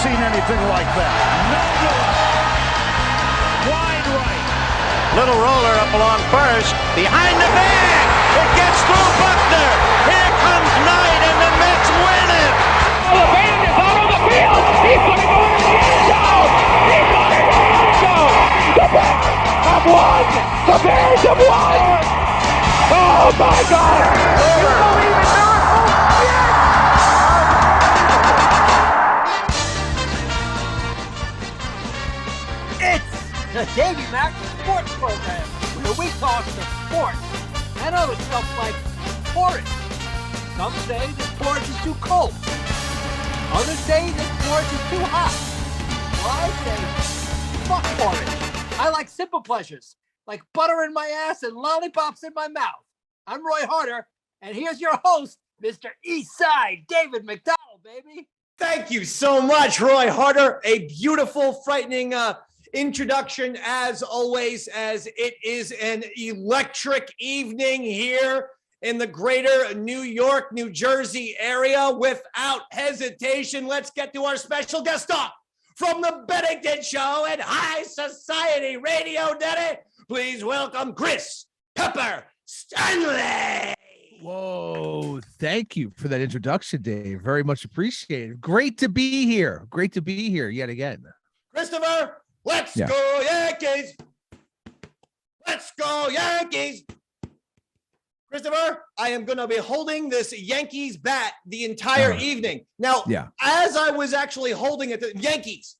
seen anything like that. No good. Wide right. Little roller up along first. Behind the bag. It gets through Buckner. Here comes Knight, and the Mets win it. Oh, the band is out on the field. He's going to go into the end zone. He's going into the end zone. The Bears have won. The Bears have won. Oh, my God. You believe in miracles? Yes. It's the Davey Mac Sports Program, where we talk the sports and other stuff like porridge. Some say that porridge is too cold. Others say that porridge is too hot. Well, I say, fuck porridge. I like simple pleasures, like butter in my ass and lollipops in my mouth. I'm Roy Harder, and here's your host, Mr. Eastside David McDonald, baby. Thank you so much, Roy Harder. A beautiful, frightening introduction, as always, as it is an electric evening here in the greater New York, New Jersey area. Without hesitation, let's get to our special guest star from the Bennington Show and High Society Radio. Daddy, please welcome Chris Pepper Stanley. Whoa, thank you for that introduction, Dave. Very much appreciated. Great to be here. Great to be here yet again. Christopher, let's go Yankees. Let's go Yankees. Christopher, I am going to be holding this Yankees bat the entire evening. Now, as I was actually holding it, the Yankees,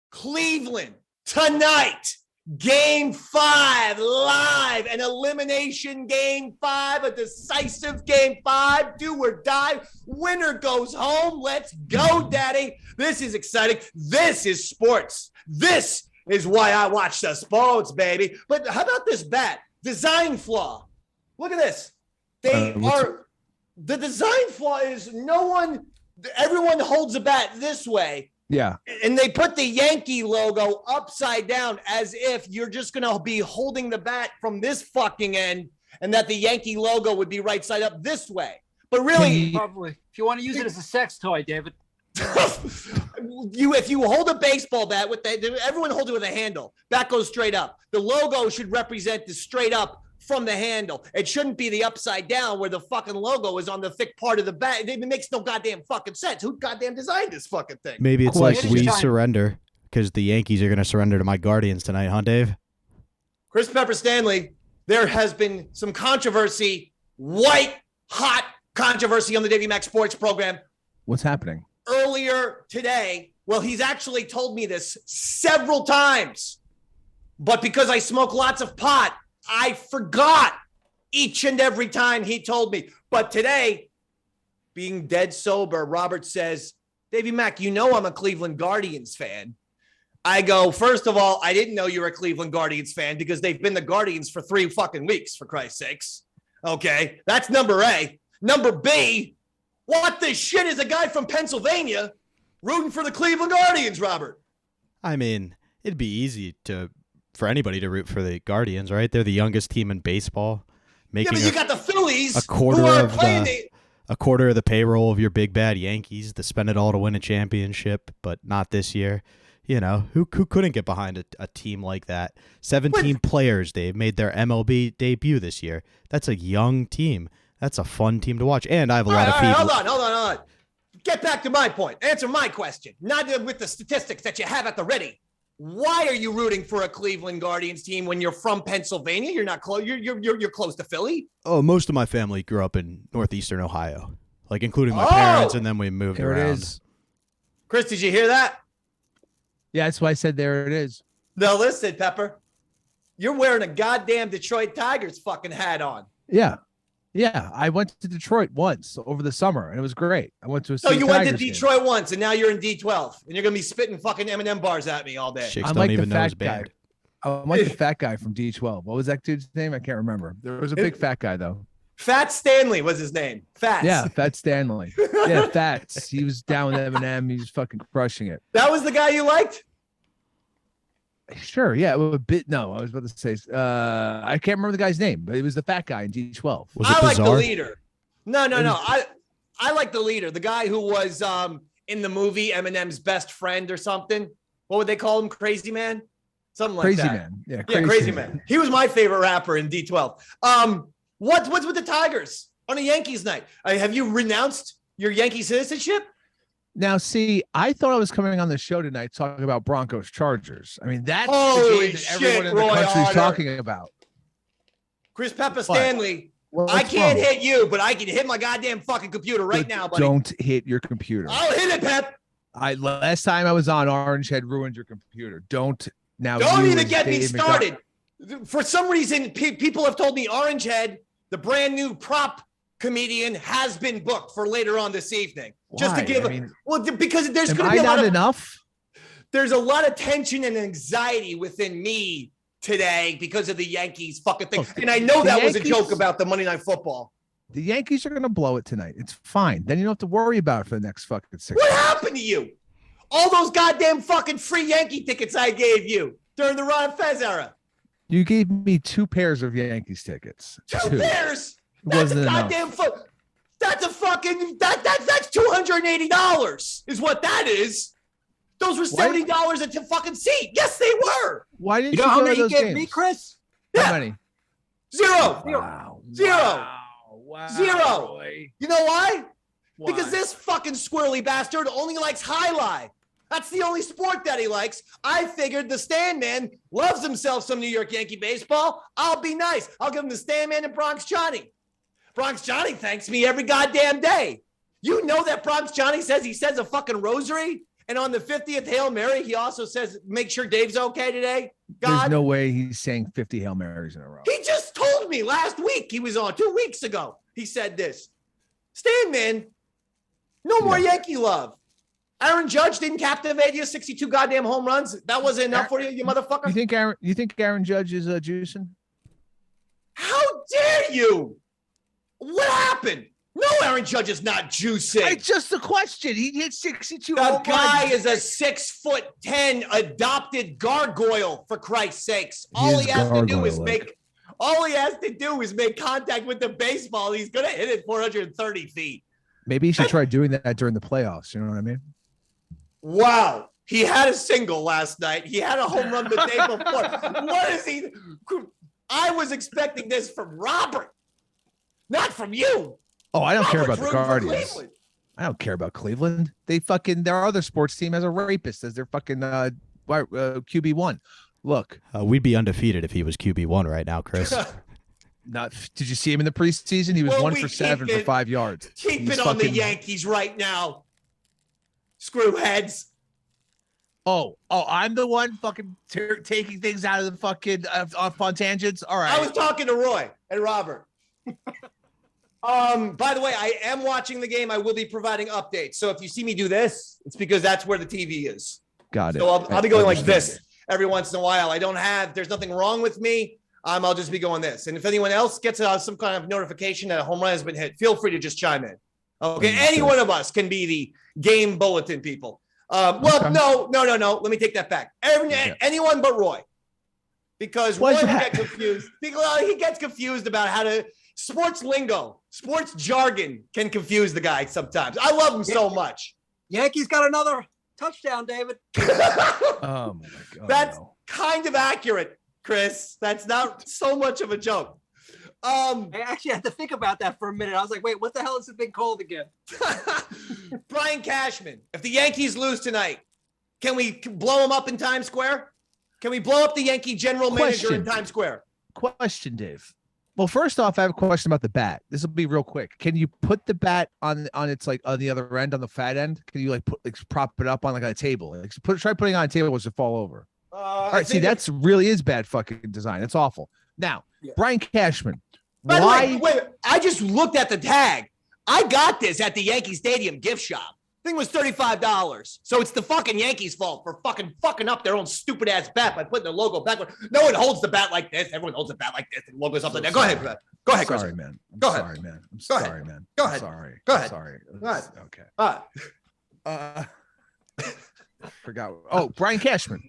Cleveland, tonight, Game 5, live, an elimination Game 5, a decisive Game 5, do or die, winner goes home. Let's go, Daddy. This is exciting. This is sports. This is why I watch the sports, baby. But how about this bat? Design flaw. Look at this. The design flaw is everyone holds a bat this way. Yeah. And they put the Yankee logo upside down as if you're just going to be holding the bat from this fucking end and that the Yankee logo would be right side up this way. But really, Probably. If you want to use it as a sex toy, David. if you hold a baseball bat everyone holds it with a handle. That goes straight up. The logo should represent the straight up from the handle. It shouldn't be the upside down where the fucking logo is on the thick part of the bat. It makes no goddamn fucking sense. Who goddamn designed this fucking thing? Maybe it's like we surrender because the Yankees are going to surrender to my Guardians tonight, huh, Dave? Chris Pepper Stanley, there has been some controversy, white hot controversy on the Davey Mac Sports Program. What's happening? Earlier today, well, he's actually told me this several times, but because I smoke lots of pot, I forgot each and every time he told me. But today, being dead sober, Robert says, Davey Mac, you know I'm a Cleveland Guardians fan. I go, first of all, I didn't know you were a Cleveland Guardians fan because they've been the Guardians for 3 fucking weeks, for Christ's sakes. Okay, that's number A. Number B, what the shit is a guy from Pennsylvania rooting for the Cleveland Guardians, Robert? I mean, it'd be easy for anybody to root for the Guardians, right? They're the youngest team in baseball. But you got the Phillies a quarter of the payroll of your big bad Yankees to spend it all to win a championship, but not this year. You know, who couldn't get behind a team like that? 17 players, Dave, made their MLB debut this year. That's a young team. That's a fun team to watch. And I have a lot of people. Hold on. Get back to my point. Answer my question. Not with the statistics that you have at the ready. Why are you rooting for a Cleveland Guardians team when you're from Pennsylvania? You're not close. You're close to Philly. Oh, most of my family grew up in northeastern Ohio, like including my parents, and then we moved there around. It is. Chris, did you hear that? Yeah, that's why I said there it is. No, listen, Pepper. You're wearing a goddamn Detroit Tigers fucking hat on. Yeah, I went to Detroit once over the summer, and it was great. I went to a you went to Tigers Detroit game. once, and now you're in D12, and you're going to be spitting fucking M&M bars at me all day. Chicks I'm don't like even the know his fat guy. band. I'm like the fat guy from D12. What was that dude's name? I can't remember. There was a big fat guy, though. Fat Stanley was his name. Fats. Yeah, Fat Stanley. Yeah, Fats. He was down with Eminem. He was fucking crushing it. That was the guy you liked? Sure, yeah. A bit. No, I was about to say. I can't remember the guy's name, but he was the fat guy in D12. Was it I like the Bizarre? leader. No. I like the leader, the guy who was in the movie Eminem's best friend or something. What would they call him? Crazy Man? Something like Crazy that. Man. Yeah, Crazy Man. He was my favorite rapper in D12. What's with the Tigers on a Yankees night? Have you renounced your Yankee citizenship? Now, see, I thought I was coming on the show tonight talking about Broncos Chargers. I mean, that's the Holy game that everyone in Roy the country is Otter. talking about. Chris Pepper Stanley, What's I can't wrong? hit you, but I can hit my goddamn fucking computer right now, buddy. Don't hit your computer. I'll hit it, Pep. Last time I was on, Orange had ruined your computer. Don't Don't you even and get me Dave started. For some reason, people have told me Orange Head, the brand new prop comedian, has been booked for later on this evening. Just to Why? give, I mean, because there's am going to I be a lot not of enough? there's a lot of tension and anxiety within me today because of the Yankees fucking thing. Look, And I know the that was a Yankees- joke about the Monday Night Football. The Yankees are going to blow it tonight. It's fine. Then you don't have to worry about it for the next fucking 6 What months. happened to you? All those goddamn fucking free Yankee tickets I gave you during the Ron Fez era. You gave me 2 pairs of Yankees tickets. Two pairs. It That's wasn't a enough. goddamn that's a fucking that's $280 is what that is. Those were $70 a fucking seat. Yes, they were. Why didn't You you, know how go many to you those gave games? me, Chris? How Yeah. many? Zero. Wow. Zero. Wow. Zero. Boy. You know why? Why? Because this fucking squirrely bastard only likes highlight. That's the only sport that he likes. I figured the Stand Man loves himself some New York Yankee baseball. I'll be nice. I'll give him the Stand Man and Bronx Johnny. Bronx Johnny thanks me every goddamn day. You know that Bronx Johnny he says a fucking rosary. And on the 50th Hail Mary, he also says, make sure Dave's okay today. God. There's no way he's saying 50 Hail Marys in a row. He just told me last week. He was on 2 weeks ago. He said this. Stan, man, no more Yankee love. Aaron Judge didn't captivate you. 62 goddamn home runs. That wasn't enough for you, you motherfucker. You think Aaron Judge is juicing? How dare you? What happened? No, Aaron Judge is not juicing. It's just a question. He hit 62 The home guy runs. is a 6'10" adopted gargoyle, for Christ's sakes. All is he has to do is gargoyle-like. make contact with the baseball. He's gonna hit it 430 feet. Maybe he should try doing that during the playoffs. You know what I mean? Wow. He had a single last night. He had a home run the day before. What is he? I was expecting this from Robert, not from you. Oh, I don't care about Robert's the rooting for Guardians. Cleveland. I don't care about Cleveland. Their other sports team has a rapist as their fucking QB1. Look, We'd be undefeated if he was QB1 right now, Chris. did you see him in the preseason? He was Well, 1 we for 7 keep for it- 5 yards. Keep He's it on the fucking- Yankees right now. Screw heads. Oh, I'm the one fucking taking things out of the fucking off on tangents. All right. I was talking to Roy and Robert. By the way, I am watching the game. I will be providing updates. So if you see me do this, it's because that's where the TV is. Got it. So I'll be going like Understand. this every once in a while. There's nothing wrong with me. I'll just be going this. And if anyone else gets some kind of notification that a home run has been hit, feel free to just chime in. Okay. Any one of us can be the game bulletin people. Well, Okay. no. Let me take that back. Anyone but Roy. Because Roy Why's will that? get confused. Because he gets confused about how to sports lingo, sports jargon can confuse the guy sometimes. I love him so much. Yankees got another touchdown, David. Oh my God. That's no. kind of accurate, Chris. That's not so much of a joke. I actually had to think about that for a minute. I was like, wait, what the hell is this thing called again? Brian Cashman, if the Yankees lose tonight, can we blow him up in Times Square? Can we blow up the Yankee general manager in Question. Times Square? Question, Dave. Well, first off, I have a question about the bat. This will be real quick. Can you put the bat on its like on the other end, on the fat end? Can you prop it up on like a table? Try putting it on a table which will fall over. All right, see, that's really is bad fucking design. It's awful. Now, Yeah. Brian Cashman, By why? the way, wait, I just looked at the tag. I got this at the Yankee Stadium gift shop. Thing was $35. So it's the fucking Yankees' fault for fucking up their own stupid ass bat by putting the logo backward. No one holds the bat like this. Everyone holds the bat like this. And the logo's up there. Go ahead, Brett. Go ahead, Chris. Sorry, man. I'm Go ahead. sorry, man. I'm Go ahead. sorry, man. Go I'm ahead. sorry. Go I'm ahead. sorry. Go ahead. Okay. All right. Forgot. Oh, Brian Cashman.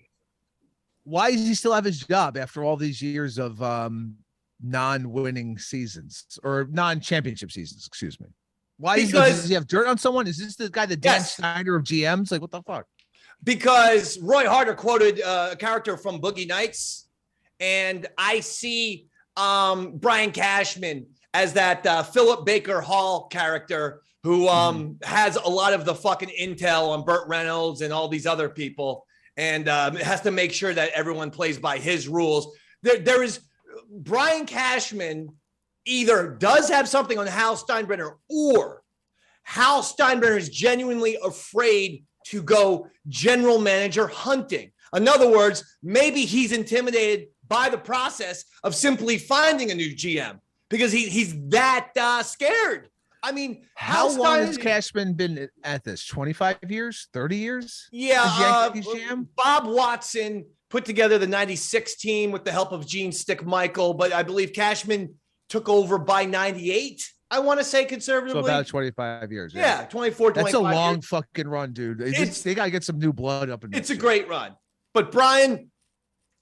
Why does he still have his job after all these years of non-winning seasons or non-championship seasons? Excuse me. Why does he have dirt on someone? Is this the guy, the Dan Snyder of GMs? Like, what the fuck? Because Roy Harder quoted a character from Boogie Nights, and I see Brian Cashman as that Philip Baker Hall character who has a lot of the fucking intel on Burt Reynolds and all these other people, and has to make sure that everyone plays by his rules. There is Brian Cashman either does have something on Hal Steinbrenner, or Hal Steinbrenner is genuinely afraid to go general manager hunting. In other words, maybe he's intimidated by the process of simply finding a new GM because he's that scared. I mean, how long has Cashman been at this? 25 years? 30 years? Yeah. Bob Watson put together the 96 team with the help of Gene Stickmichael, but I believe Cashman took over by 98. I want to say conservatively. So about 25 years. Yeah, 24, 25 That's a long years. Fucking run, dude. They got to get some new blood up in It's a great run. But Brian,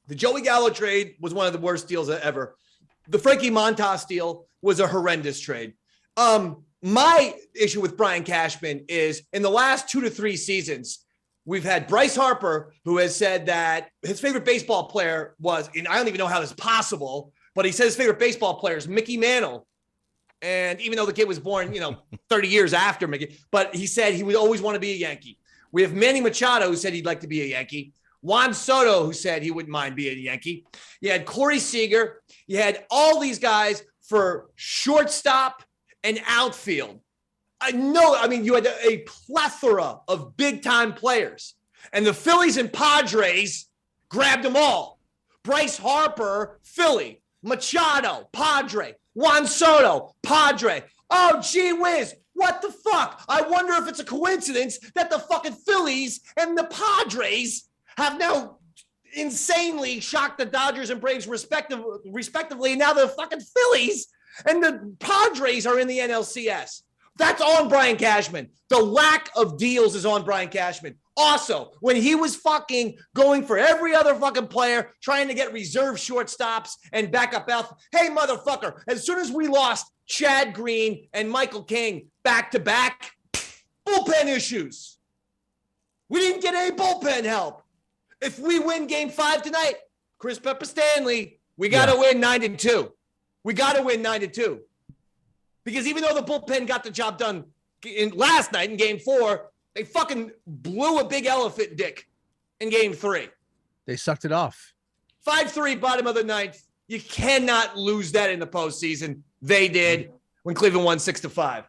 the Joey Gallo trade was one of the worst deals ever. The Frankie Montas deal was a horrendous trade. My issue with Brian Cashman is in the last 2 to 3 seasons, we've had Bryce Harper, who has said that his favorite baseball player was, and I don't even know how this is possible, but he said his favorite baseball player is Mickey Mantle. And even though the kid was born, 30 years after Mickey, but he said he would always want to be a Yankee. We have Manny Machado, who said he'd like to be a Yankee. Juan Soto, who said he wouldn't mind being a Yankee. You had Corey Seager. You had all these guys for shortstop and outfield. You had a plethora of big-time players. And the Phillies and Padres grabbed them all. Bryce Harper, Philly. Machado, Padre. Juan Soto, Padre. Oh, gee whiz. What the fuck? I wonder if it's a coincidence that the fucking Phillies and the Padres have now insanely shocked the Dodgers and Braves respectively. And now the fucking Phillies and the Padres are in the NLCS. That's on Brian Cashman. The lack of deals is on Brian Cashman. Also, when he was fucking going for every other fucking player, trying to get reserve shortstops and backup health. Hey, motherfucker, as soon as we lost Chad Green and Michael King back-to-back, bullpen issues. We didn't get any bullpen help. If we win game 5 tonight, Chris Pepper Stanley, we got to win 9-2. We got to win 9-2. Because even though the bullpen got the job done last night in game 4, they fucking blew a big elephant dick in game 3. They sucked it off. 5-3, bottom of the 9th. You cannot lose that in the postseason. They did when Cleveland won 6-5. That's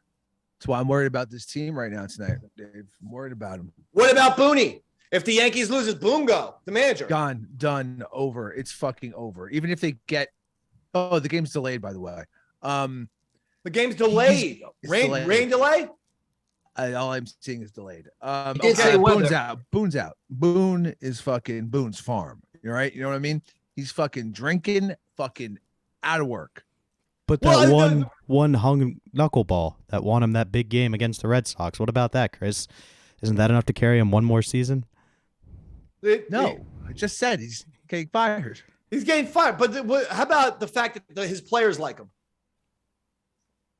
why I'm worried about this team right now tonight, Dave. I'm worried about him. What about Booney? If the Yankees lose, Boone go, the manager. Gone, done, over. It's fucking over. Even if they get – the game's delayed, by the way. The game's delayed. Rain delay? All I'm seeing is delayed. Boone's out. Boone's out. Boone is fucking Boone's farm. You're right. You know what I mean? He's fucking drinking, fucking out of work. But that one hung knuckleball that won him that big game against the Red Sox. What about that, Chris? Isn't that enough to carry him one more season? No, I just said he's getting fired. He's getting fired. But how about the fact that his players like him?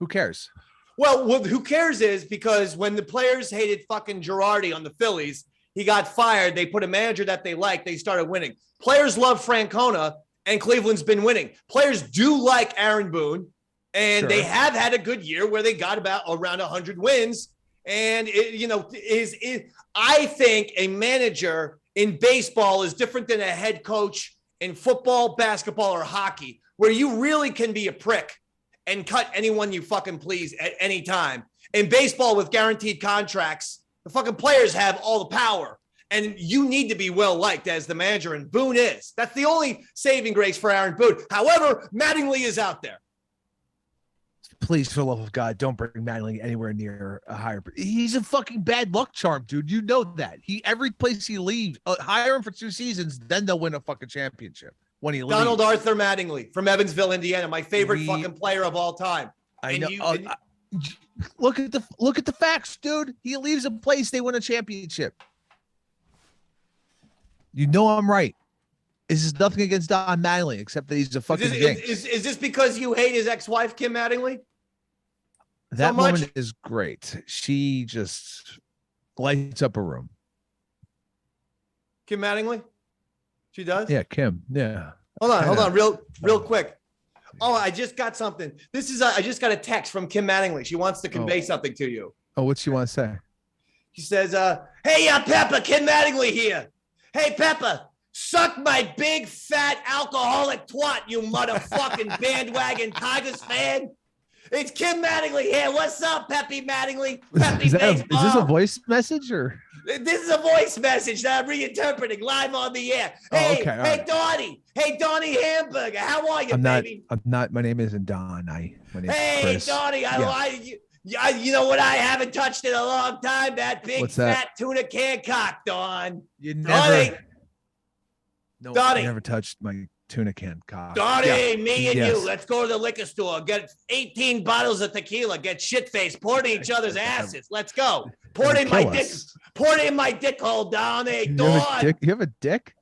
Who cares? Well, who cares is because when the players hated fucking Girardi on the Phillies, he got fired. They put a manager that they liked. They started winning. Players love Francona, and Cleveland's been winning. Players do like Aaron Boone, and they have had a good year where they got about around 100 wins. And, I think a manager in baseball is different than a head coach in football, basketball, or hockey, where you really can be a prick and cut anyone you fucking please at any time. In baseball with guaranteed contracts, the fucking players have all the power. And you need to be well-liked as the manager, and Boone is. That's the only saving grace for Aaron Boone. However, Mattingly is out there. Please, for the love of God, don't bring Mattingly anywhere near a higher. He's a fucking bad luck charm, dude. You know that. Every place he leaves, hire him for 2 seasons, then they'll win a fucking championship. When he Donald leaves. Arthur Mattingly from Evansville, Indiana, my favorite fucking player of all time. I know. Look at the facts, dude. He leaves a place, they win a championship. You know I'm right. This is nothing against Don Mattingly, except that he's a fucking jinx. Is this because you hate his ex-wife, Kim Mattingly? That much. woman is great. She just lights up a room. Kim Mattingly? She does? Yeah, Kim. Yeah. Hold on, real quick. Oh, I just got something. I just got a text from Kim Mattingly. She wants to convey something to you. Oh, what's she want to say? She says, hey, Peppa, Kim Mattingly here. Hey, Peppa, suck my big, fat, alcoholic twat, you motherfucking bandwagon Tigers fan. It's Kim Mattingly here. What's up, Peppy Mattingly? Peppy Is this a baseball. voice message or? This is a voice message that I'm reinterpreting live on the air. Hey, okay, all hey, right. Donnie. Hey, Donnie Hamburger. How are you, I'm baby? not. My name isn't Don. My name's Hey, Chris. Donnie. Yeah. You know what I haven't touched in a long time? That big What's that? fat tuna can cock, Don. You Donnie. never. No, Donnie. I never touched my tuna can cock. Donnie, me and Yes. you. Let's go to the liquor store. Get 18 bottles of tequila. Get shit-faced. Pour it in each other's asses. Let's go. Pour it in my dick. Pour it in my dick hole, Donnie. You Don. have a dick?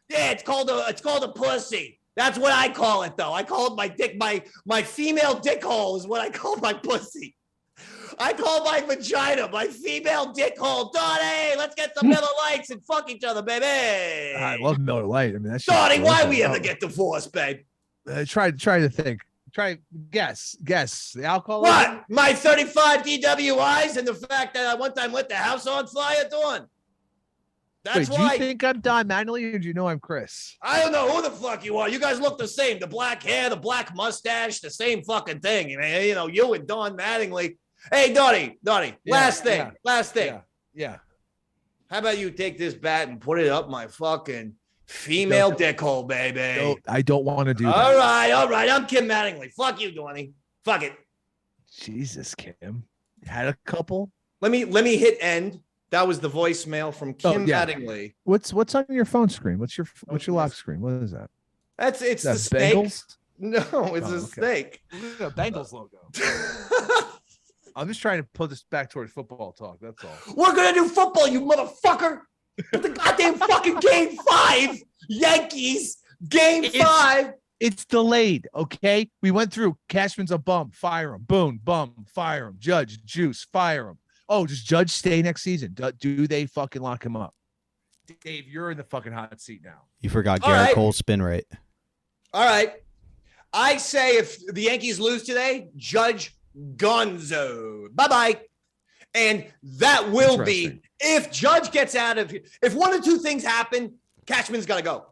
Yeah, it's called a pussy. That's what I call it, though. I call it my dick. My female dick hole is what I call my pussy. I call my vagina my female dick hole. Donnie, let's get some Miller Lights and fuck each other, baby. I love Miller Lite. I mean, that's Donnie, why we ever get divorced, babe? Try to think. Guess. The alcohol. What? My 35 DWIs and the fact that I one time lit the house on fire, Dawn. That's Wait, do why. you think I'm Don Mattingly or do you know I'm Chris? I don't know who the fuck you are. You guys look the same. The black hair, the black mustache, the same fucking thing. You know, you and Don Mattingly. Hey, Donnie, last thing. Yeah. How about you take this bat and put it up my fucking female dick hole, baby? No, I don't want to do that. All right. I'm Kim Mattingly. Fuck you, Donnie. Fuck it. Jesus, Kim. Had a couple? Let me hit end. That was the voicemail from Kim Mattingly. What's on your phone screen? What's your lock screen? What is that? It's that the snake. Bengals? No, it's a snake. The Bengals logo. I'm just trying to put this back towards football talk. That's all. We're gonna do football, you motherfucker. The goddamn fucking game 5, Yankees game 5. It's delayed. Okay, we went through. Cashman's a bum. Fire him. Boone, bum. Fire him. Judge, Juice. Fire him. Oh, does Judge stay next season? Do they fucking lock him up? Dave, you're in the fucking hot seat now. You forgot Garrett Cole's spin rate. All right. I say if the Yankees lose today, Judge Gonzo. Bye-bye. And that will be, if Judge gets out of here, if one of two things happen, Cashman's got to go.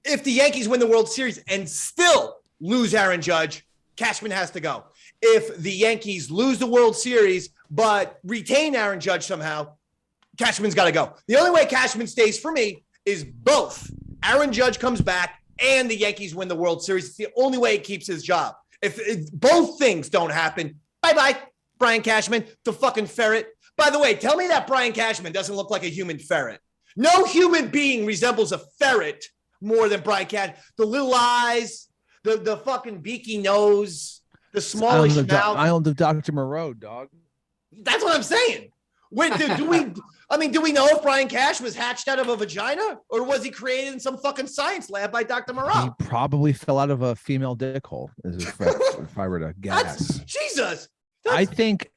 If the Yankees win the World Series and still lose Aaron Judge, Cashman has to go. If the Yankees lose the World Series but retain Aaron Judge somehow, Cashman's got to go. The only way Cashman stays for me is both Aaron Judge comes back and the Yankees win the World Series. It's the only way he keeps his job. If both things don't happen, bye-bye, Brian Cashman, the fucking ferret. By the way, tell me that Brian Cashman doesn't look like a human ferret. No human being resembles a ferret more than Brian Cashman. The little eyes, the fucking beaky nose, the smallish mouth. Island of Dr. Moreau, dog. That's what I'm saying. Wait, do we know if Brian Cash was hatched out of a vagina or was he created in some fucking science lab by Dr. Moreau? He probably fell out of a female dick hole, if I were to guess. Jesus. I think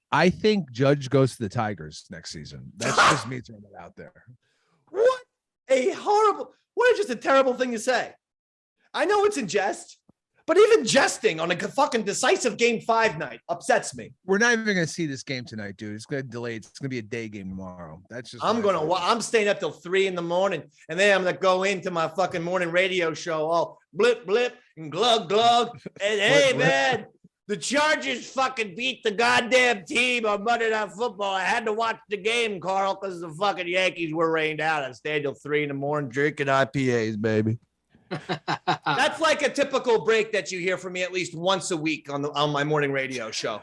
Judge goes to the Tigers next season. That's just me throwing it out there. What just a terrible thing to say. I know it's in jest, but even jesting on a fucking decisive game 5 night upsets me. We're not even going to see this game tonight, dude. It's going to delay. It's going to be a day game tomorrow. That's just. I'm staying up till 3 a.m, and then I'm going to go into my fucking morning radio show all blip blip and glug glug. And hey, man, the Chargers fucking beat the goddamn team on Monday Night Football. I had to watch the game, Carl, because the fucking Yankees were rained out. I stayed till 3 a.m. drinking IPAs, baby. That's like a typical break that you hear from me at least once a week on my morning radio show.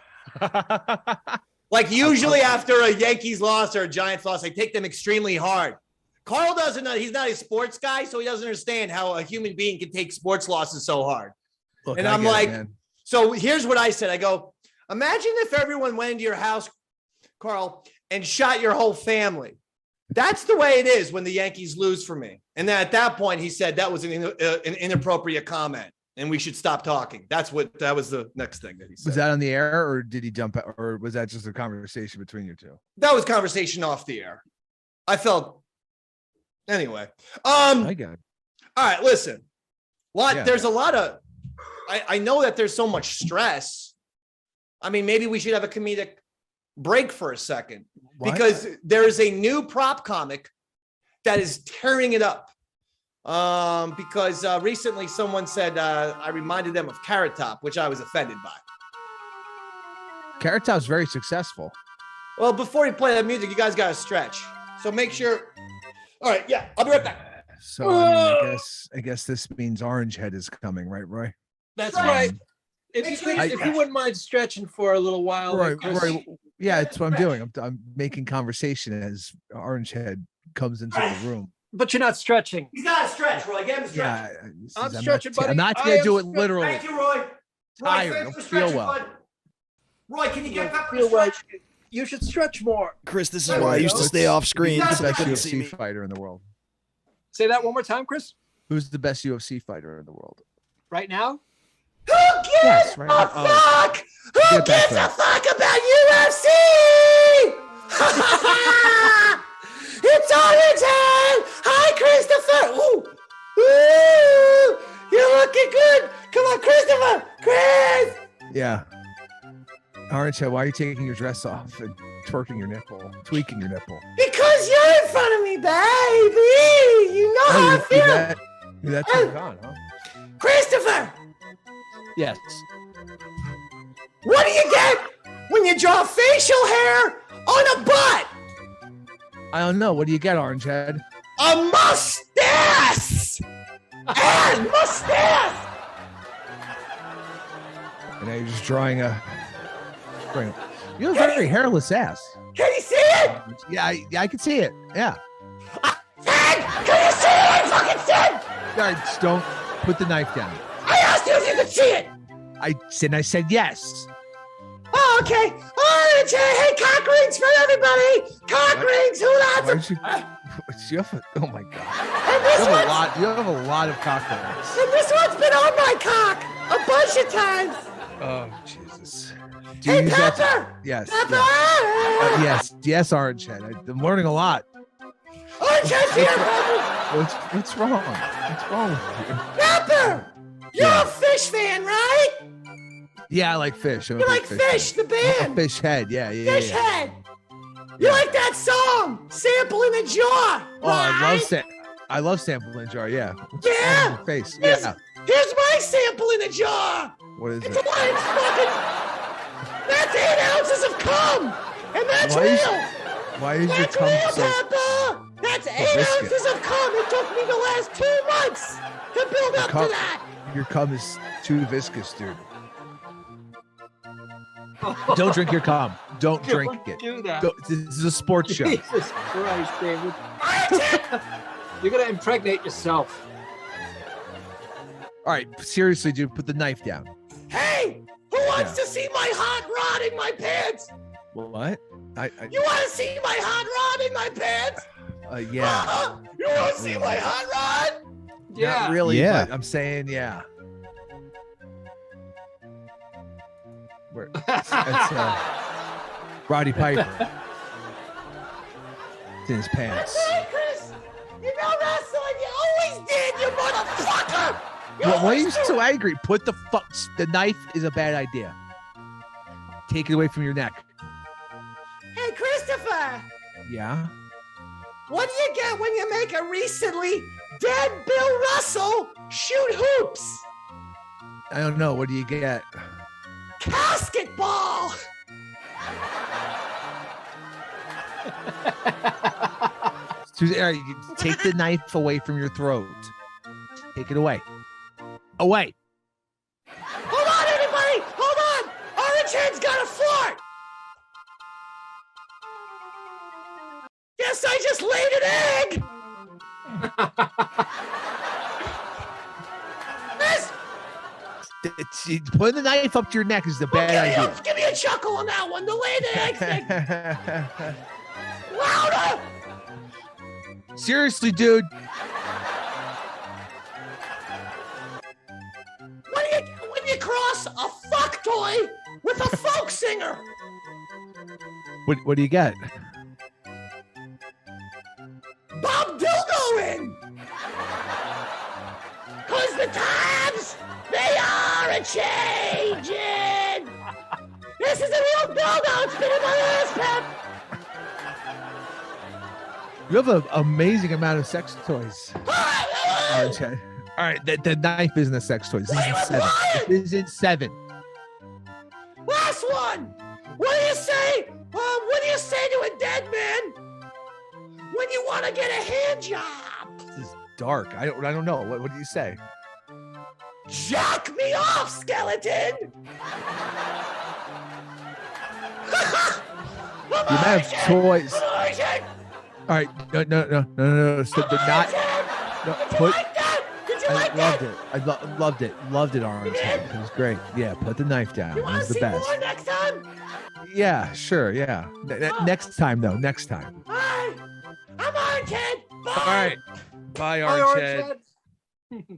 Like usually after a Yankees loss or a Giants loss, I take them extremely hard. Carl doesn't know. He's not a sports guy, so he doesn't understand how a human being can take sports losses so hard. Look, and I'm like, so here's what I said. I go, imagine if everyone went into your house, Carl, and shot your whole family. That's the way it is when the Yankees lose for me. And then at that point, he said that was an inappropriate comment. and we should stop talking. That was the next thing that he said. Was that on the air, or did he jump out, or was that just a conversation between you two? That was conversation off the air. I felt anyway. I got it. All right, listen. Yeah. There's a lot of I know that there's so much stress. I mean, maybe we should have a comedic break for a second. What? Because there is a new prop comic that is tearing it up. Because recently someone said I reminded them of Carrot Top, which I was offended by. Carrot Top's very successful. Well, before you play that music, you guys got to stretch. So make sure. All right, yeah, I'll be right back. So I guess this means Orange Head is coming, right, Roy? That's right. If you wouldn't mind stretching for a little while, Roy, Chris. Roy, yeah, that's what I'm doing. I'm making conversation as Orange Head comes into the room. But you're not stretching. He's got to stretch, Roy. Get him to stretch. Yeah, I'm stretching, buddy. I'm not going to do it stretching. literally. Thank you, Roy. Tired. Thanks Don't for feel stretching, well. bud. Roy, can you get Pepper to Feel stretch? right. You should stretch more. Chris, this is There why I we used go. to stay off screen. He's So I Best couldn't see UFC me. fighter in the world. Say that one more time, Chris. Who's the best UFC fighter in the world? Right now? Who gives Yes, right. a fuck? Who Get back gives there. a fuck about UFC? It's Orange Head. Hi, Christopher. Ooh. Ooh. You're looking good. Come on, Christopher. Chris. Yeah. Orange Head, why are you taking your dress off and twerking your nipple, tweaking your nipple? Because you're in front of me, baby. You know how I You're feel. that turned on, huh? Christopher, Yes. what do you get when you draw facial hair on a butt? I don't know. What do you get, Orange Head? A mustache! And mustache! And now you're just drawing a. You have a very hairless ass. Can you see it? Yeah, I can see it. Yeah. Ted, can you see it? I fucking said! All right, just don't put the knife down. I asked you if you could see it! I said yes. Oh, okay. Orange Head, hey, cock rings for everybody! Cock rings, who Why loves don't them? you have oh my god. And this one's, You have a lot of cocktails. and this one's been on my cock a bunch of times. Oh Jesus. Hey, use that- Pepper! Yes. Pepper! Yes. Yes, Orange Head. I'm learning a lot. Orange Head's here, Pepper! What's wrong? What's wrong with you? Pepper! You're a Fish fan, right? Yeah, I like fish. I'm a You big like Fish, the band. Fish Head. Yeah. Fish Head. You like that song, Sample in the Jar, Oh, I right? love sample in a jar. Yeah. What's Yeah. wrong with your face? Here's, Yeah. here's my sample in a jar. What is It's it? that's 8 ounces of cum. And that's Why is- real. Why is your That's cum real, so? Pepper. That's 8 viscous? ounces of cum. It took me the last 2 months to build up cum- to that. Your cum is too viscous, dude. Don't drink your cum. Don't drink it. Do that. This is a sports show. Jesus Christ, David. You're gonna impregnate yourself. All right, seriously, dude, put the knife down. Hey, who wants to see my hot rod in my pants? What? You want to see my hot rod in my pants? Yeah. You want to see my hot rod? Not really, Yeah. but I'm saying yeah. Where, that's Roddy Piper. It's in his pants. Hey, Chris, you know wrestling. You always did, you motherfucker. Why are always you do. so angry? Put the the knife is a bad idea. Take it away from your neck. Hey, Christopher, Yeah. what do you get when you make a recently dead Bill Russell shoot hoops? I don't know. What do you get? Casket ball. All right, you take the knife away from your throat. Take it away. Away. Hold on, everybody. Hold on. Orange Head's got a fart. Guess I just laid an egg. This, Putting the knife up to your neck is the bad idea. give me a chuckle on that one. The laid egg thing. Louder. Seriously, dude. toy with a folk singer. What do you get? Bob Dildo in. Cause the times, they are a-changing. This is a real dildo. It's been in my ass, Pep. You have an amazing amount of sex toys. Okay. All right, the knife isn't a sex toy. This isn't 7. This isn't 7. Last one. What do you say? What do you say to a dead man when you want to get a hand job? This is dark. I don't know. What do you say? Jack me off, skeleton. The amount of toys. All right, no. So the not. No, put. I loved it. I loved it. Loved it, Orange Head. It was great. Yeah, put the knife down. It was the best. More next time? Yeah, sure. Yeah. Next time, though. Next time. Bye. I'm Orange Head. Bye. All right. Bye, Orange Head.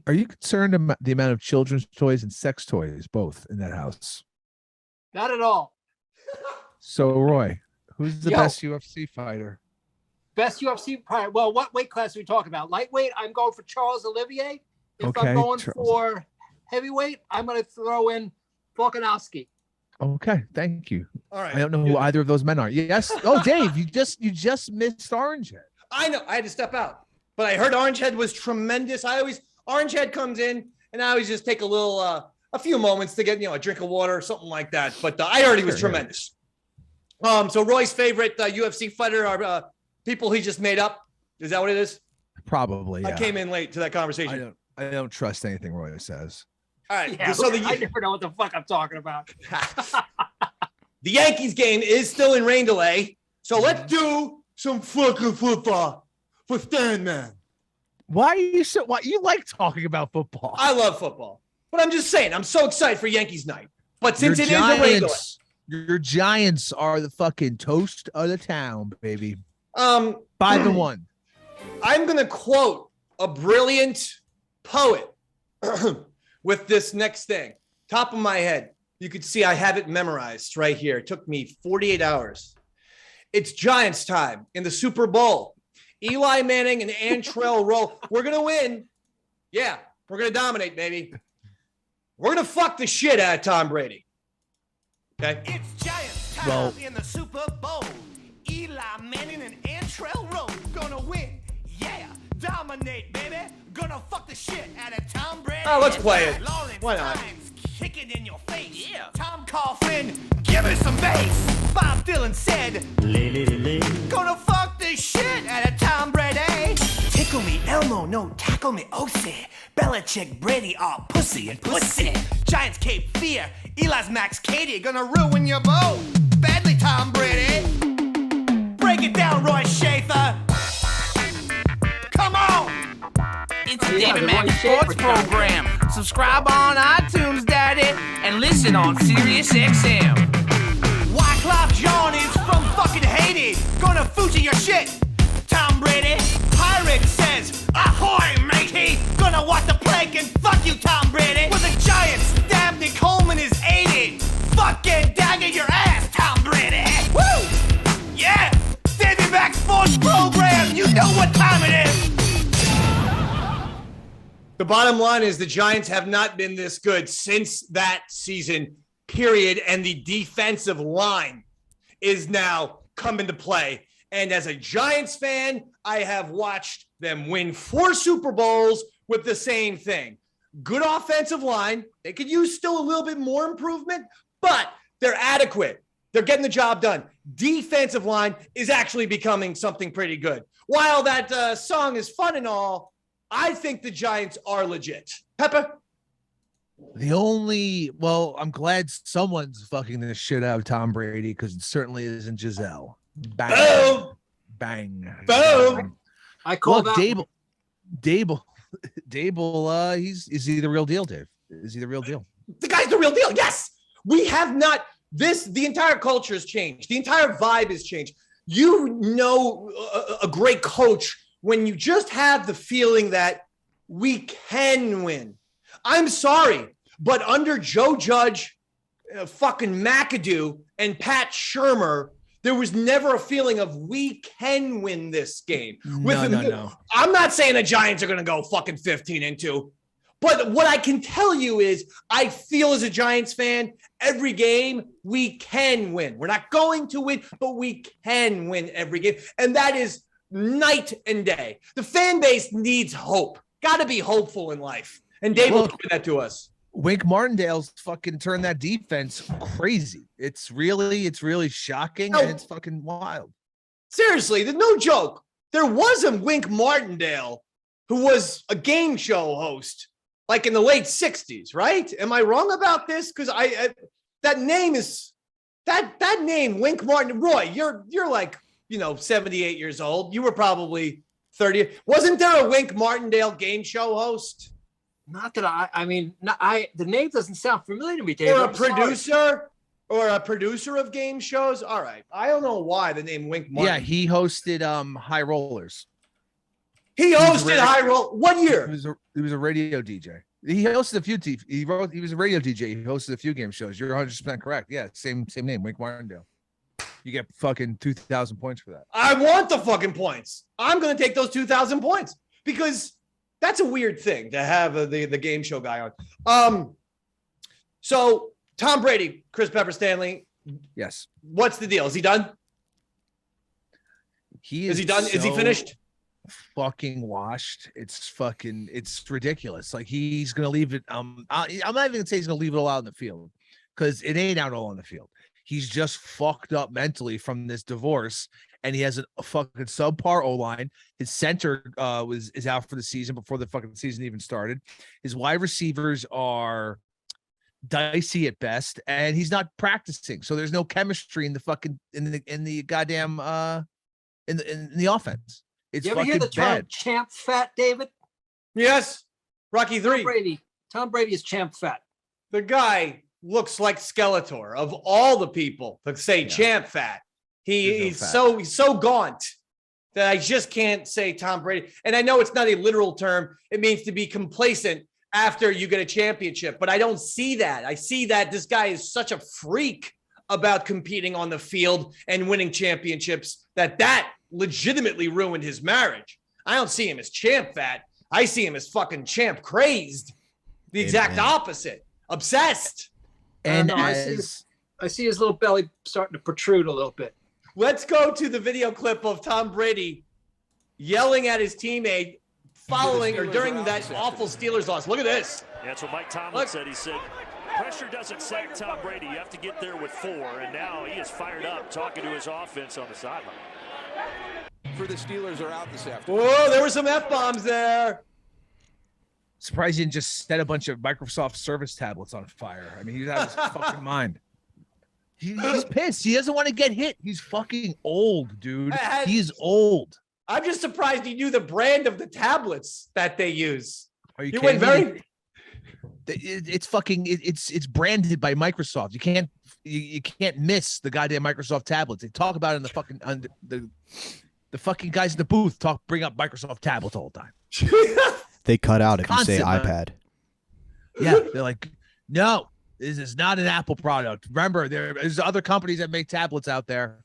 Are you concerned about the amount of children's toys and sex toys both in that house? Not at all. So, Roy, who's the best UFC fighter? Best UFC fighter. Well, what weight class are we talking about? Lightweight, I'm going for Charles Olivier. If I'm going for heavyweight, I'm going to throw in Volkanovski. Okay, thank you. All right. I don't know who either of those men are. Yes. Oh, Dave, you just missed Orange Head. I know. I had to step out, but I heard Orange Head was tremendous. Orange Head comes in, and I always just take a few moments to get a drink of water or something like that. But I heard he was tremendous. Yeah. So Roy's favorite UFC fighter are people he just made up. Is that what it is? Probably. Yeah. I came in late to that conversation. I don't trust anything Roy says. All right. Yeah, so I never know what the fuck I'm talking about. The Yankees game is still in rain delay. So let's do some fucking football for Stan Man. Why you like talking about football? I love football. But I'm just saying, I'm so excited for Yankees night. But since it is a rain delay. Your Giants are the fucking toast of the town, baby. 5-1. I'm gonna quote a brilliant poet with this next thing. Top of my head. You could see I have it memorized right here. It took me 48 hours. It's Giants time in the Super Bowl. Eli Manning and Antrell Roll. We're gonna win. Yeah, we're gonna dominate, baby. We're gonna fuck the shit out of Tom Brady. Okay. It's Giants time in the Super Bowl. Eli Manning and Antrell Roll gonna win. Yeah, dominate, baby. Gonna fuck the shit out of Tom Brady. Oh, let's play it. Lawrence Why not? Hines, kick it in your face. Yeah. Tom Coughlin, give it some bass. Bob Dylan said, gonna fuck the shit out of Tom Brady. Tickle me Elmo, no tackle me Osi. Belichick, Brady, all pussy and pussy. Giants Cape Fear, Eli's Max Katie, gonna ruin your boat. Badly, Tom Brady. Break it down, Roy Schaefer. Come on. It's a David Mack Sports Program. Subscribe on iTunes, Daddy, and listen on Sirius XM. Wyclef Jean is from fucking Haiti. Gonna Fuji your shit. Tom Brady. Pirate says, ahoy, matey. Gonna watch the plank and fuck you, Tom Brady. With the Giants, Dabney Coleman is 80. Fucking dagger your ass, Tom Brady. Woo! Yeah! David Mack Sports Program. You know what time it is. The bottom line is the Giants have not been this good since that season, period. And the defensive line is now come into play. And as a Giants fan, I have watched them win 4 Super Bowls with the same thing. Good offensive line. They could use still a little bit more improvement, but they're adequate. They're getting the job done. Defensive line is actually becoming something pretty good. While that song is fun and all, I think the Giants are legit. Pepper? I'm glad someone's fucking the shit out of Tom Brady because it certainly isn't Giselle. Bang. Boom. Bang. Boom. I call that Dable. Is he the real deal, Dave? Is he the real deal? The guy's the real deal. Yes. We have not. The entire culture has changed. The entire vibe has changed. You know a great coach when you just have the feeling that we can win. I'm sorry, but under Joe Judge, fucking McAdoo and Pat Shurmur, there was never a feeling of we can win this game. No. I'm not saying the Giants are going to go fucking 15-2. But what I can tell you is I feel as a Giants fan, every game we can win. We're not going to win, but we can win every game. And that is night and day. The fan base needs hope. Got to be hopeful in life. And Dave will give that to us. Wink Martindale's fucking turned that defense crazy. It's really shocking, and it's fucking wild. Seriously, there's no joke. There was a Wink Martindale who was a game show host like in the late 60s, right? Am I wrong about this? Because that name is that name, Wink Martin. Roy, you're like, 78 years old. You were probably 30. Wasn't there a Wink Martindale game show host? Not that the name doesn't sound familiar to me, Dave. Or a producer of game shows. All right. I don't know why the name Wink Martin. Yeah, he hosted High Rollers. He hosted High Roll. What year? He was a radio DJ. He hosted a few TV. He was a radio DJ. He hosted a few game shows. You're 100% correct. Yeah, same name, Wink Martindale. You get fucking 2,000 points for that. I want the fucking points. I'm going to take those 2,000 points because that's a weird thing to have the game show guy on. So Tom Brady, Chris Pepper Stanley. Yes. What's the deal? Is he done? Is he done? Is he finished? Fucking washed. It's ridiculous. Like he's gonna leave it. I'm not even gonna say he's gonna leave it all out in the field because it ain't out all in the field. He's just fucked up mentally from this divorce, and he has a fucking subpar O-line. His center is out for the season before the fucking season even started. His wide receivers are dicey at best, and he's not practicing, so there's no chemistry in the fucking in the goddamn in the offense. It's you ever hear the term champ fat, David? Yes. Rocky 3. Tom Brady is champ fat. The guy looks like Skeletor of all the people to say champ fat. He's so gaunt that I just can't say Tom Brady. And I know it's not a literal term. It means to be complacent after you get a championship, but I don't see that. I see that this guy is such a freak about competing on the field and winning championships that legitimately ruined his marriage. I don't see him as champ fat. I see him as fucking champ crazed. The exact opposite. Obsessed. And I see his little belly starting to protrude a little bit. Let's go to the video clip of Tom Brady yelling at his teammate following or during that awful Steelers loss. Look at this. Yeah, that's what Mike Tomlin said. He said, pressure doesn't sack Tom Brady. You have to get there with 4. And now he is fired up talking to his offense on the sideline. For the Steelers are out this afternoon. Whoa, there were some F-bombs there. Surprised he didn't just set a bunch of Microsoft service tablets on fire. I mean, he's out of his fucking mind. He's pissed. He doesn't want to get hit. He's fucking old, dude. He's old. I'm just surprised he knew the brand of the tablets that they use. Are you kidding me? It's fucking it's branded by Microsoft. You can't miss the goddamn Microsoft tablets. They talk about it in the fucking the fucking guys in the booth bring up Microsoft tablets all the time. They cut out if you say iPad. Yeah, they're like, no, this is not an Apple product. Remember, there's other companies that make tablets out there.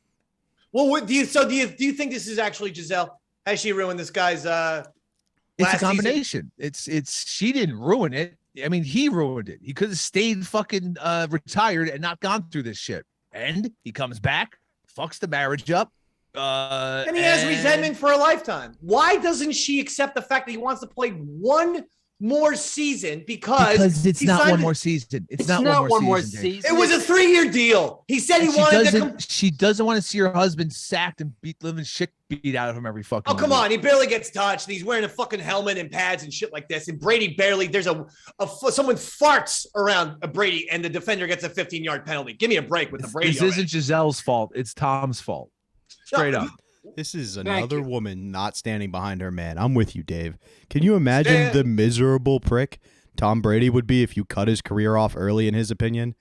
Well, do you think this is actually Giselle? Has she ruined this guy's It's a combination. Season? It's she didn't ruin it. I mean, he ruined it. He could have stayed fucking retired and not gone through this shit. And he comes back, fucks the marriage up. And he has resentment for a lifetime. Why doesn't she accept the fact that he wants to play one more season? Because it's not one more season. It's not one more season. It was a 3-year deal. He said he wanted to. She doesn't want to see her husband sacked and living shit beat out of him every fucking. Oh, come on. He barely gets touched. And he's wearing a fucking helmet and pads and shit like this. And Brady barely. There's someone farts around a Brady and the defender gets a 15-yard penalty. Give me a break with the Brady. This isn't Giselle's fault. It's Tom's fault. Straight up. This is another woman not standing behind her man. I'm with you, Dave. Can you imagine the miserable prick Tom Brady would be if you cut his career off early, in his opinion?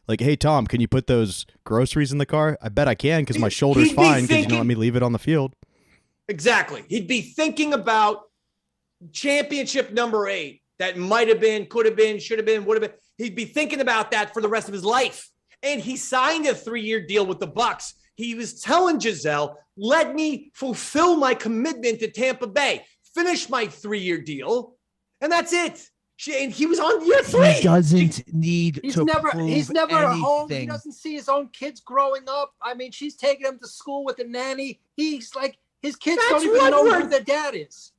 Like, hey, Tom, can you put those groceries in the car? I bet I can because my shoulder's fine because you don't let me leave it on the field. Exactly. He'd be thinking about championship number 8 that might have been, could have been, should have been, would have been. He'd be thinking about that for the rest of his life. and he signed a 3-year deal with the Bucks. He was telling Giselle, let me fulfill my commitment to Tampa Bay, finish my 3-year deal, and that's it. And he was on year 3. He doesn't need He's to never prove at home. He anything. doesn't see his own kids growing up. I mean, she's taking him to school with a nanny. He's like, his kids don't even know who their dad is.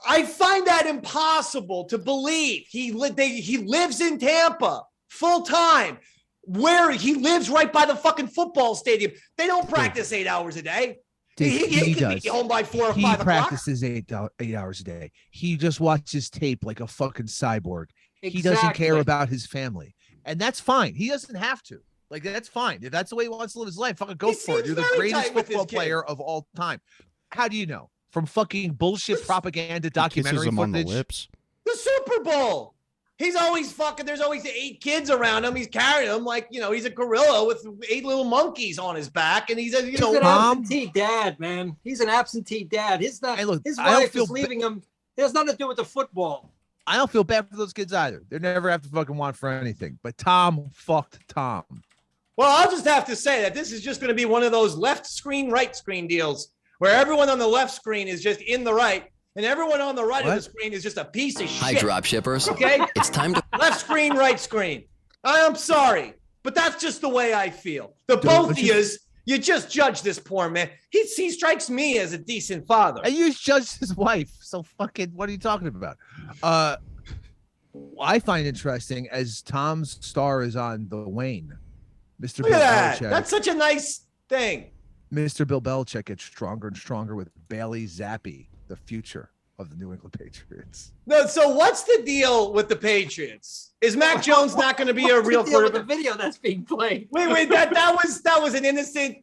I find that impossible to believe. He lives in Tampa full time, where he lives right by the fucking football stadium. They don't practice 8 hours a day. He can be home by 4 or 5 o'clock. He practices 8 hours a day. He just watches tape like a fucking cyborg. Exactly. He doesn't care about his family, and that's fine. He doesn't have to. Like, that's fine. If that's the way he wants to live his life, fucking go for it. You're the greatest football player of all time. How do you know? From fucking bullshit propaganda documentary him on the footage? lips. The Super Bowl. He's always fucking, there's always 8 kids around him. He's carrying them like, he's a gorilla with 8 little monkeys on his back. And he's an absentee dad, man. He's an absentee dad. His wife is leaving him. It has nothing to do with the football. I don't feel bad for those kids either. They never have to fucking want for anything. But Tom fucked Tom. Well, I'll just have to say that this is just going to be one of those left screen, right screen deals where everyone on the left screen is just in the right. And everyone on the right of the screen is just a piece of shit. Hi, drop shippers. Okay? It's time to... Left screen, right screen. I'm sorry, but that's just the way I feel. Both of you just judge this poor man. He strikes me as a decent father. And you judged his wife. So fucking, what are you talking about? I find interesting as Tom's star is on the wane. Mr. Look Bill at that. Belichick. That's such a nice thing. Mr. Bill Belichick gets stronger and stronger with Bailey Zappi, the future of the New England Patriots. No, so what's the deal with the Patriots? Is Mac Jones not going to be a real quarterback? The video that's being played. Wait, that was an innocent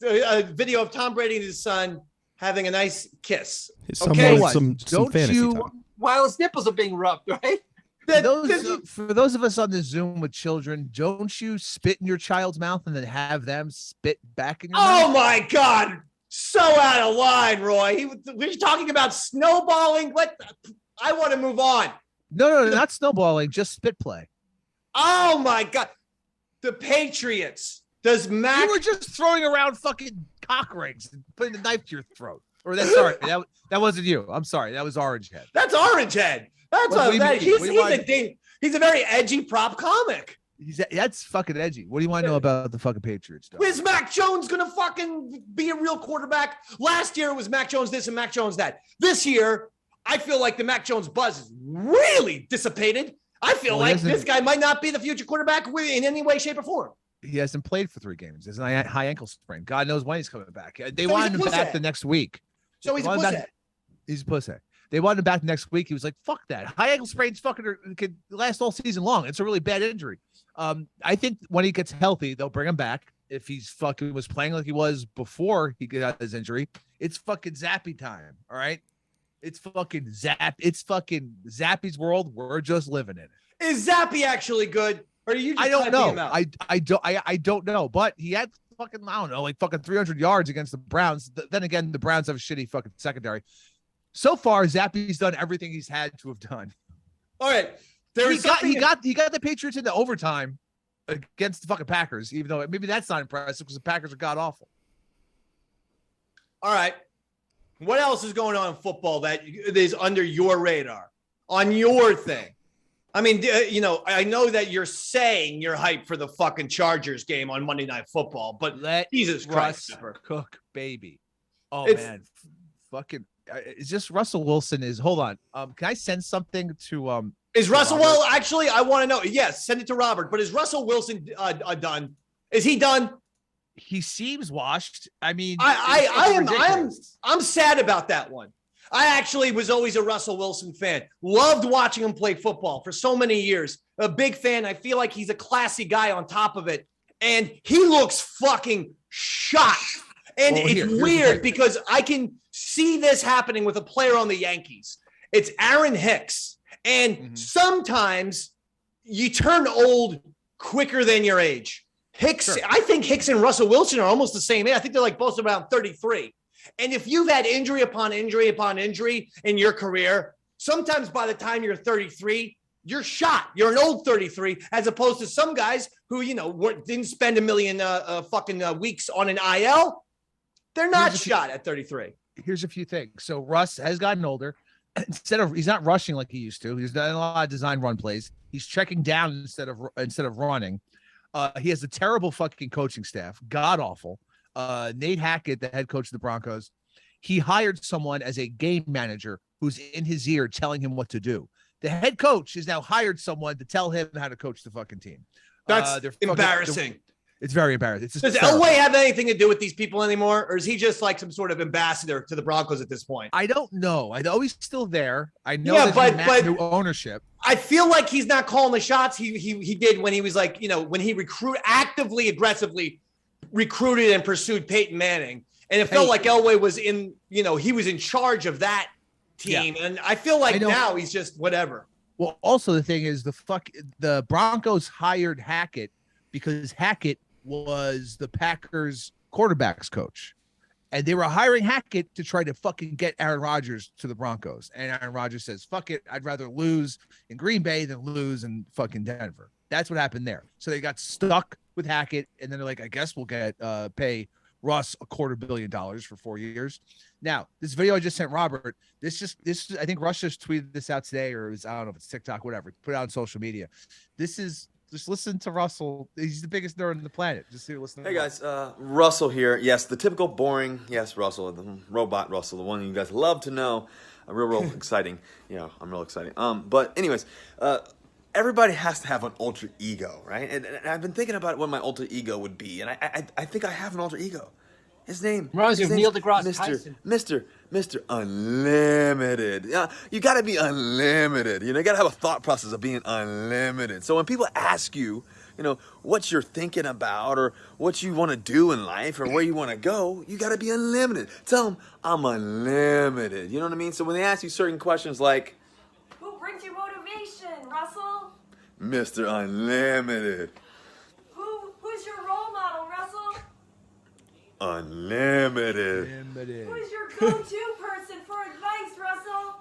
video of Tom Brady and his son having a nice kiss. Okay, some fantasy talk. While his nipples are being rubbed, right? For those of us on the Zoom with children, don't you spit in your child's mouth and then have them spit back in your mouth? Oh my God. So out of line, Roy. We're talking about snowballing. I want to move on. No, not snowballing, just spit play. Oh my God. The Patriots. Does Mac... You were just throwing around fucking cock rings and putting a knife to your throat. Or that wasn't you. I'm sorry. That was Orange Head. That's Orange Head. That's he's a very edgy prop comic. That's fucking edgy. What do you want to know about the fucking Patriots? Though? Is Mac Jones gonna fucking be a real quarterback? Last year it was Mac Jones this and Mac Jones that. This year, I feel like the Mac Jones buzz is really dissipated. I feel like this guy might not be the future quarterback in any way, shape, or form. He hasn't played for 3 games. There's a high ankle sprain. God knows when he's coming back. They wanted him back the next week. So he's a pussy. He's a pussy. They wanted him back next week. He was like, fuck that. High ankle sprains fucking could last all season long. It's a really bad injury. I think when he gets healthy, they'll bring him back. If he's fucking was playing like he was before he got his injury, it's fucking Zappy time. All right. It's fucking Zap. It's fucking Zappy's world. We're just living in it. Is Zappy actually good? Or are you just I don't typing him know. out? I don't know, but he had fucking, I don't know, like fucking 300 yards against the Browns. Then again, the Browns have a shitty fucking secondary. So far, Zappy's done everything he's had to have done. All right. He got the Patriots into overtime against the fucking Packers, even though maybe that's not impressive because the Packers are god awful. All right. What else is going on in football that is under your radar on your thing? I mean, I know that you're saying you're hyped for the fucking Chargers game on Monday Night Football, but Jesus Christ, cook, baby. Oh man, fucking. It's just Russell Wilson is. Hold on. Can I send something to Is Russell? Well, actually, I want to know. Yes, send it to Robert. But is Russell Wilson done? Is he done? He seems washed. I mean, I'm sad about that one. I actually was always a Russell Wilson fan. Loved watching him play football for so many years. A big fan. I feel like he's a classy guy on top of it. And he looks fucking shot. And it's weird because I can see this happening with a player on the Yankees. It's Aaron Hicks. And sometimes you turn old quicker than your age. Hicks, I think Hicks and Russell Wilson are almost the same age. I think they're like both around 33. And if you've had injury upon injury upon injury in your career, sometimes by the time you're 33, you're shot. You're an old 33, as opposed to some guys who, didn't spend a million weeks on an IL. They're not shot at 33. Here's a few things. So Russ has gotten older. He's not rushing like he used to. He's done a lot of design run plays. He's checking down instead of running. He has a terrible fucking coaching staff. God awful. Nate Hackett, the head coach of the Broncos, he hired someone as a game manager who's in his ear telling him what to do. The head coach has now hired someone to tell him how to coach the fucking team. That's embarrassing. It's very embarrassing. Does Elway have anything to do with these people anymore? Or is he just like some sort of ambassador to the Broncos at this point? I don't know. I know he's still there. I know but new ownership. I feel like he's not calling the shots he did when he was like, when he actively, aggressively recruited and pursued Peyton Manning. And it felt like Elway was he was in charge of that team. Yeah. And I feel like now he's just whatever. Well, also the thing is the Broncos hired Hackett because Hackett was the Packers quarterbacks coach. And they were hiring Hackett to try to fucking get Aaron Rodgers to the Broncos. And Aaron Rodgers says, fuck it. I'd rather lose in Green Bay than lose in fucking Denver. That's what happened there. So they got stuck with Hackett. And then they're like, I guess we'll pay Russ $250 million for 4 years. Now, this video I just sent Robert, I think Russ just tweeted this out today, or I don't know if it's TikTok, whatever, put it out on social media. Just listen to Russell. He's the biggest nerd on the planet. Just listen. Hey guys, Russell here. Yes, the typical boring, Russell, the robot Russell, the one you guys love to know. Real exciting. I'm real exciting. But anyways, everybody has to have an alter ego, right? And I've been thinking about what my alter ego would be, and I think I have an alter ego. His name reminds me of Neil deGrasse Tyson. Mr. Unlimited. You got to be unlimited. You got to have a thought process of being unlimited. So when people ask you, what you're thinking about or what you want to do in life or where you want to go, you got to be unlimited. Tell them, I'm unlimited. You know what I mean? So when they ask you certain questions like, who brings you motivation, Russell? Mr. Unlimited. Who's your role model, Russell? Unlimited. Who's your go-to person for advice, Russell?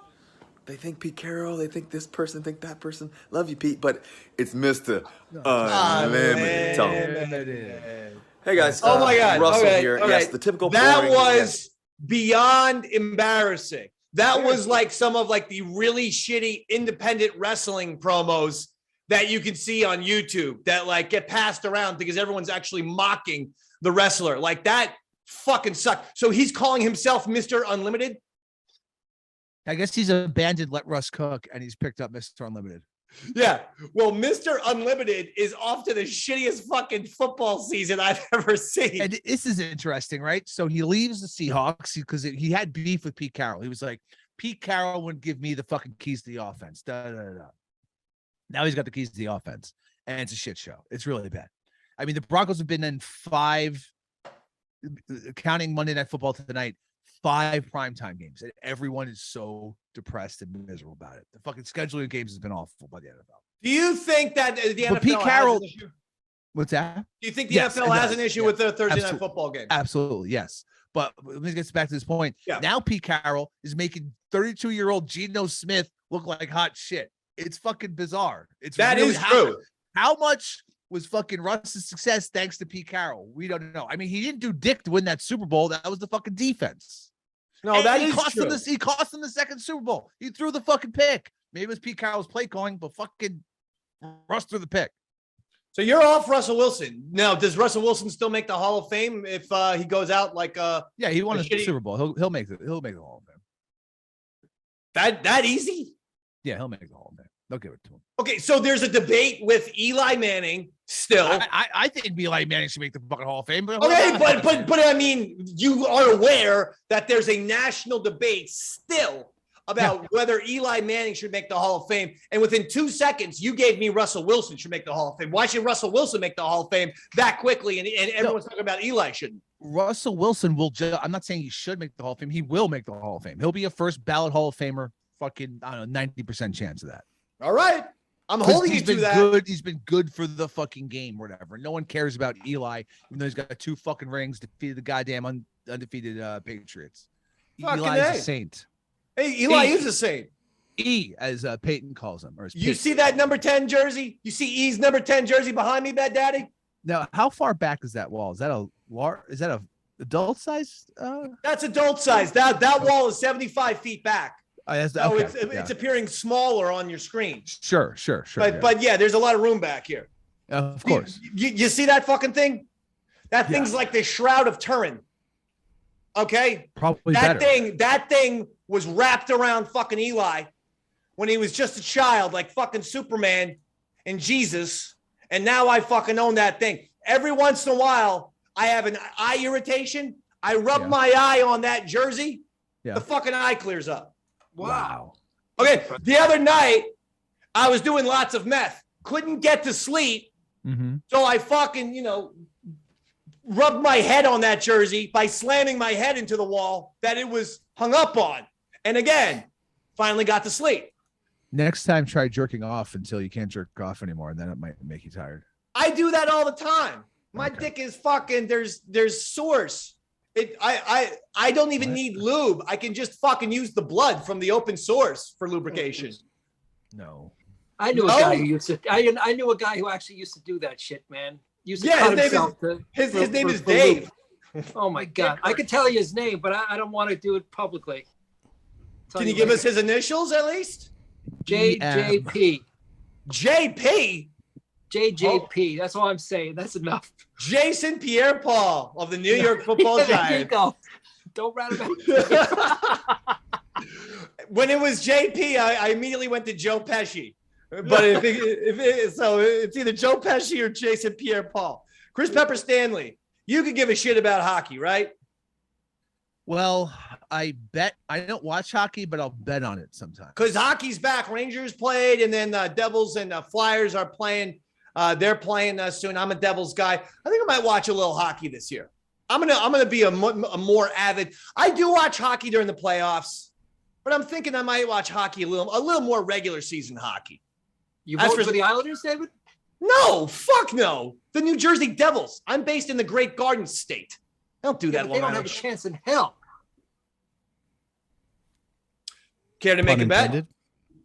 They think Pete Carroll, they think this person, think that person. Love you, Pete, but it's Mr. Unlimited. Tell them. Hey guys, oh my God, Russell here. Yes, the typical. That was beyond embarrassing. That was like some of the really shitty independent wrestling promos that you can see on YouTube that get passed around because everyone's actually mocking the wrestler. That fucking sucked. So he's calling himself Mr. Unlimited? I guess he's abandoned Let Russ Cook, and he's picked up Mr. Unlimited. Yeah. Well, Mr. Unlimited is off to the shittiest fucking football season I've ever seen. And this is interesting, right? So he leaves the Seahawks because he had beef with Pete Carroll. He was like, Pete Carroll wouldn't give me the fucking keys to the offense. Now he's got the keys to the offense, and it's a shit show. It's really bad. I mean, the Broncos have been in 5, counting Monday Night Football tonight, 5 primetime games. And everyone is so depressed and miserable about it. The fucking scheduling of games has been awful by the NFL. Do you think that the NFL Pete Carroll, has an issue? What's that? Do you think the NFL has an issue with the Thursday Night Football game? Absolutely, yes. But let me get back to this point. Yeah. Now Pete Carroll is making 32-year-old Geno Smith look like hot shit. It's fucking bizarre. That is true. How much was fucking Russ's success thanks to Pete Carroll? We don't know. I mean, he didn't do dick to win that Super Bowl. That was the fucking defense. No, and that he is cost true. Him he cost him the second Super Bowl. He threw the fucking pick. Maybe it was Pete Carroll's play calling, but fucking Russ threw the pick. So you're off Russell Wilson. Now, does Russell Wilson still make the Hall of Fame if he goes out Yeah, he won a Super Bowl. He'll make the Hall of Fame. Fame. That easy? Yeah, he'll make the Hall of Fame. They'll give it to him. Okay, so there's a debate with Eli Manning still. I think Eli Manning should make the fucking Hall of Fame. But okay, but I mean, you are aware that there's a national debate still about whether Eli Manning should make the Hall of Fame. And within 2 seconds, you gave me Russell Wilson should make the Hall of Fame. Why should Russell Wilson make the Hall of Fame that quickly? And everyone's talking about Eli shouldn't. Russell Wilson will I'm not saying he should make the Hall of Fame. He will make the Hall of Fame. He'll be a first ballot Hall of Famer. Fucking, I don't know, 90% chance of that. All right. I'm holding you to that. Good. He's been good for the fucking game, whatever. No one cares about Eli, even though he's got 2 fucking rings, defeated the goddamn undefeated Patriots. Eli's a saint. Hey, Eli is a saint. E, as Peyton calls him. Or as You Peyton. see that number 10 jersey? You see E's number 10 jersey behind me, Bad Daddy? Now, how far back is that wall? Is that a adult size? That's adult size. That wall is 75 feet back. So okay. it's appearing smaller on your screen. Sure. But yeah, there's a lot of room back here. Of course. You see that fucking thing? That thing's like the Shroud of Turin. Okay? Probably that thing was wrapped around fucking Eli when he was just a child, like fucking Superman and Jesus. And now I fucking own that thing. Every once in a while, I have an eye irritation. I rub my eye on that jersey. Yeah. The fucking eye clears up. Wow. Okay. The other night, I was doing lots of meth. Couldn't get to sleep. Mm-hmm. So I fucking, rubbed my head on that jersey by slamming my head into the wall that it was hung up on. And again, finally got to sleep. Next time, try jerking off until you can't jerk off anymore, and then it might make you tired. I do that all the time. My dick is fucking. There's source. I don't even need lube. I can just fucking use the blood from the open source for lubrication. No. I knew a guy who used to. I knew a guy who actually used to do that shit, man. Used to cut himself. His name is Dave. Oh my God! I could tell you his name, but I don't want to do it publicly. Can you give us his initials at least? JJP. JP. JJP. That's all I'm saying. That's enough. Jason Pierre-Paul of the New York Football Giants. There you go. Don't round about. When it was JP, I immediately went to Joe Pesci. But so it's either Joe Pesci or Jason Pierre-Paul. Chris Pepper Stanley, you could give a shit about hockey, right? Well, I don't watch hockey, but I'll bet on it sometimes. Because hockey's back. Rangers played, and then Devils and Flyers are playing. They're playing soon. I'm a Devils guy. I think I might watch a little hockey this year. I'm gonna be a more avid. I do watch hockey during the playoffs, but I'm thinking I might watch hockey a little more regular season hockey. You vote for the Islanders, David? No, fuck no. The New Jersey Devils. I'm based in the Great Garden State. I don't do that. They don't have a chance in hell. Care to make a bet?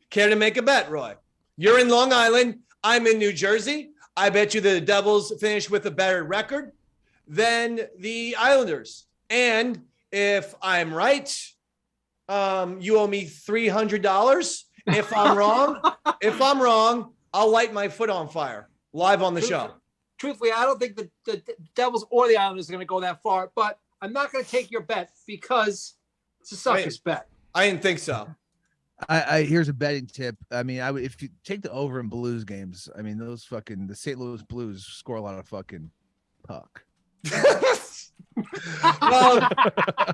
Care to make a bet, Roy? You're in Long Island. I'm in New Jersey. I bet you the Devils finish with a better record than the Islanders. And if I'm right, you owe me $300. If I'm wrong, I'll light my foot on fire live on the show. Truthfully, I don't think the Devils or the Islanders are going to go that far, but I'm not going to take your bet because it's a sucker's bet. I didn't think so. Here's a betting tip. I mean, if you take the over in Blues games, I mean, the St. Louis Blues score a lot of fucking puck. Well,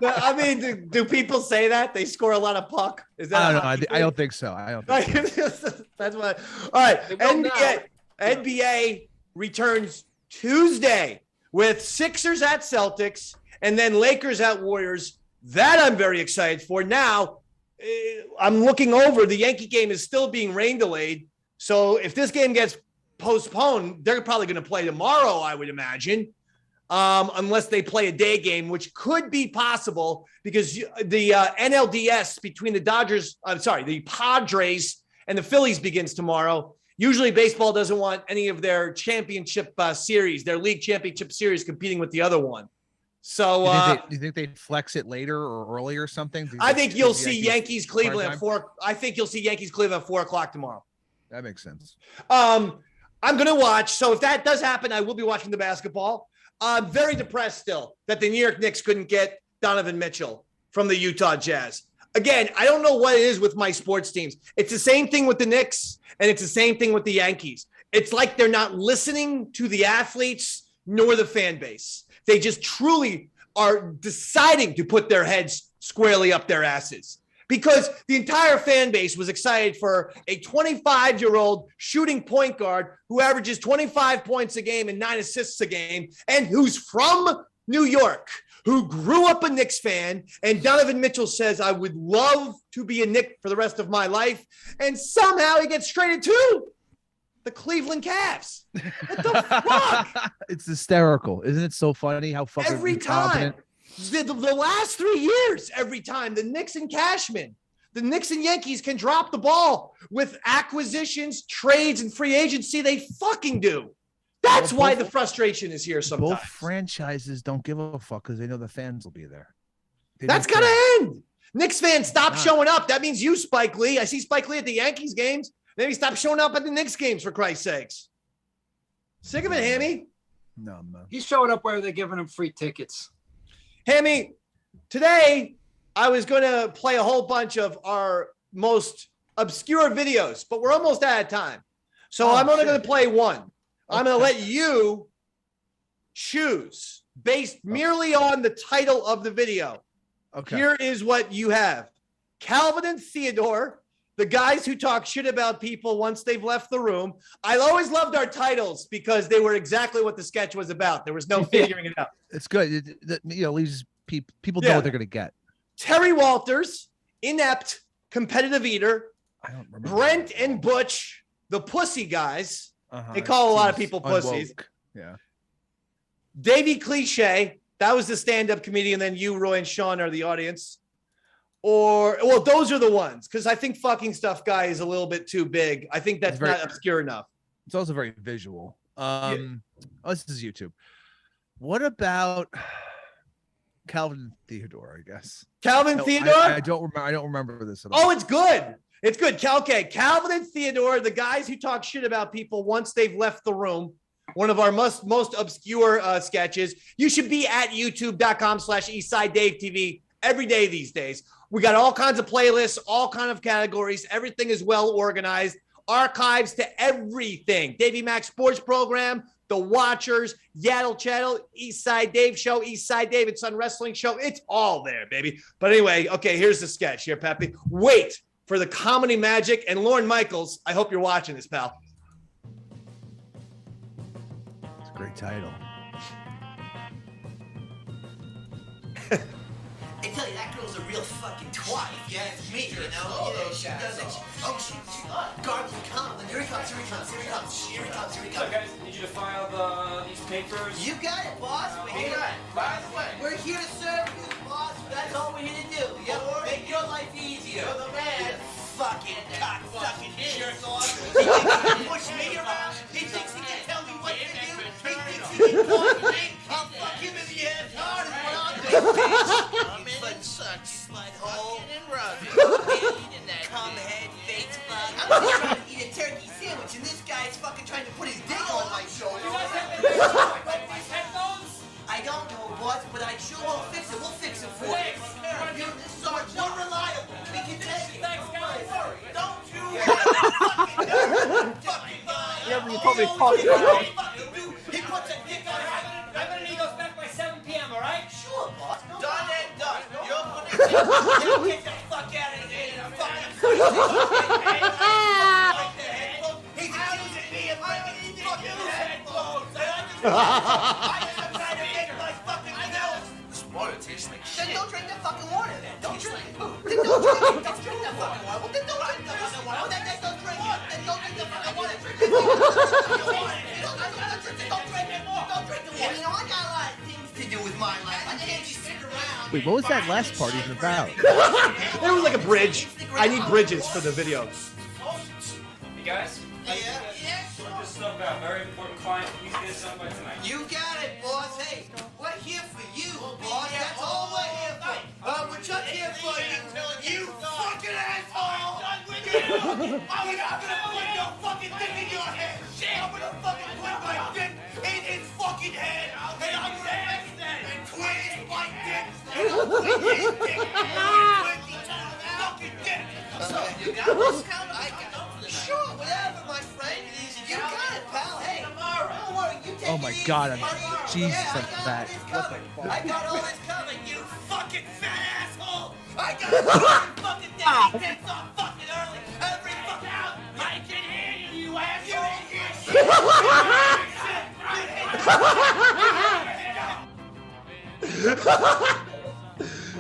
I mean, do people say that they score a lot of puck? Is that? I don't think so. That's what. All right, NBA returns Tuesday with Sixers at Celtics and then Lakers at Warriors. That I'm very excited for. Now, I'm looking over. The Yankee game is still being rain delayed. So if this game gets postponed, they're probably going to play tomorrow, I would imagine, unless they play a day game, which could be possible because the NLDS between the Padres and the Phillies begins tomorrow. Usually baseball doesn't want any of their championship series, their league championship series competing with the other one. So do you think they flex it later or early or something? I think you'll see Yankees Cleveland at 4. I think you'll see Yankees Cleveland at 4:00 tomorrow. That makes sense. I'm going to watch. So if that does happen, I will be watching the basketball. I'm very depressed still that the New York Knicks couldn't get Donovan Mitchell from the Utah Jazz. Again, I don't know what it is with my sports teams. It's the same thing with the Knicks, and it's the same thing with the Yankees. It's like they're not listening to the athletes nor the fan base. They just truly are deciding to put their heads squarely up their asses because the entire fan base was excited for a 25-year-old shooting point guard who averages 25 points a game and 9 assists a game and who's from New York, who grew up a Knicks fan. And Donovan Mitchell says, I would love to be a Knick for the rest of my life. And somehow he gets traded to the Cleveland Cavs. What the fuck? It's hysterical. Isn't it so funny how fucking every time the last 3 years, every time the Knicks and Cashman, The Knicks and Yankees can drop the ball with acquisitions, trades, and free agency. They fucking do. That's why the frustration is here sometimes. Both franchises don't give a fuck because they know the fans will be there. That's got to end. Knicks fans, stop showing up. That means you, Spike Lee. I see Spike Lee at the Yankees games. Maybe stop showing up at the Knicks games, for Christ's sakes. Sick of it, Hammy? No, man. He's showing up where they're giving him free tickets. Hammy, today I was going to play a whole bunch of our most obscure videos, but we're almost out of time. So I'm only going to play one. I'm going to let you choose based merely on the title of the video. Okay. Here is what you have. Calvin and Theodore, the guys who talk shit about people once they've left the room. I always loved our titles because they were exactly what the sketch was about. There was no figuring it out. It's good. Leaves people know what they're going to get. Terry Walters, inept, competitive eater. I don't remember. Brent and Butch, the pussy guys. They call a lot of people pussies. Yeah. Davey Cliche, that was the stand-up comedian. Then you, Roy, and Sean are the audience. Those are the ones, because I think fucking stuff guy is a little bit too big. I think that's not obscure enough. It's also very visual. This is YouTube. What about Calvin Theodore, I guess? Calvin Theodore? I don't remember this at all. Oh, it's good. It's good. Okay, Calvin and Theodore, the guys who talk shit about people once they've left the room. One of our most obscure sketches. You should be at youtube.com/EastsideDaveTV every day these days. We got all kinds of playlists, all kind of categories. Everything is well organized. Archives to everything. Davey Mac Sports Program, The Watchers, Yaddle Chattel, Eastside Dave Show, Eastside David Son Wrestling Show. It's all there, baby. But anyway, okay, here's the sketch here, Pepe. Wait for the comedy magic. And Lorne Michaels, I hope you're watching this, pal. It's a great title. I tell you, that girl's a real fucking twat. Yeah, it's me, you know? Yeah, she does it. She garbage comes. Here he comes, here he comes, here he comes, here he comes, here he comes. So guys, need you to file these papers. You got it, boss. We're here. By the way, we're here to serve you, boss. That's all we're here to do. You know, make your life easier. You're the man. Fucking cock-sucking jerk off. He thinks he can push me around. He thinks he can tell me what to do. He thinks he can point me. I'll fuck him in the ass hard is what I'll do. Come in and suck, slut hole. And rub it. Eating that cum head, fake fuck. I'm just trying to eat a turkey sandwich, and this guy's fucking trying to put his dick on my shoulder. You guys have these headphones? I don't know, boss, but I sure will fix it. We'll fix it for you. This is our job. We're reliable. We can take it. Don't worry. Don't you fucking guy. Yeah, but you told me to talk about it. He puts a dick on it. I'm gonna need those back by 7 p.m., all right? Sure, boss. Done and done. You're gonna get the fuck out of here. He's accusing me of bringing fucking headphones. I'm trying to make my fucking nose. This water tastes like shit. Then don't drink that fucking water then. Don't drink it. Then don't drink it. Don't drink that fucking water. Well, then don't drink that fucking water. Then don't drink it. Then don't drink the fucking water. Don't drink it. Don't drink the water. You know, I got a lot of things to do with my life. I can't just sit around. Wait, what was that last part even about? It was like a bridge. I need bridges for the video. Hey guys? Yeah. Sort this stuff out. Very important client. Please get it done by tonight. You got it, boss. Hey, we're here for you, boss. That's all we're here for. We're just here for you. You fucking asshole! I'm not gonna put no fucking dick in your head. I'm gonna fucking put my dick in his fucking head. And I'm gonna mess that and twist my dick. And I'll twist his dick. And twist each other's fucking dick. So, you got this count? I got it. Sure, whatever, my friend. You got it, pal. Hey, don't worry. You take Oh my God, Jesus, I'm fat. I got all this coming, you fucking fat asshole! I got it fucking dead. He takes off fucking early. Every fucking out. I can hear you, you asshole.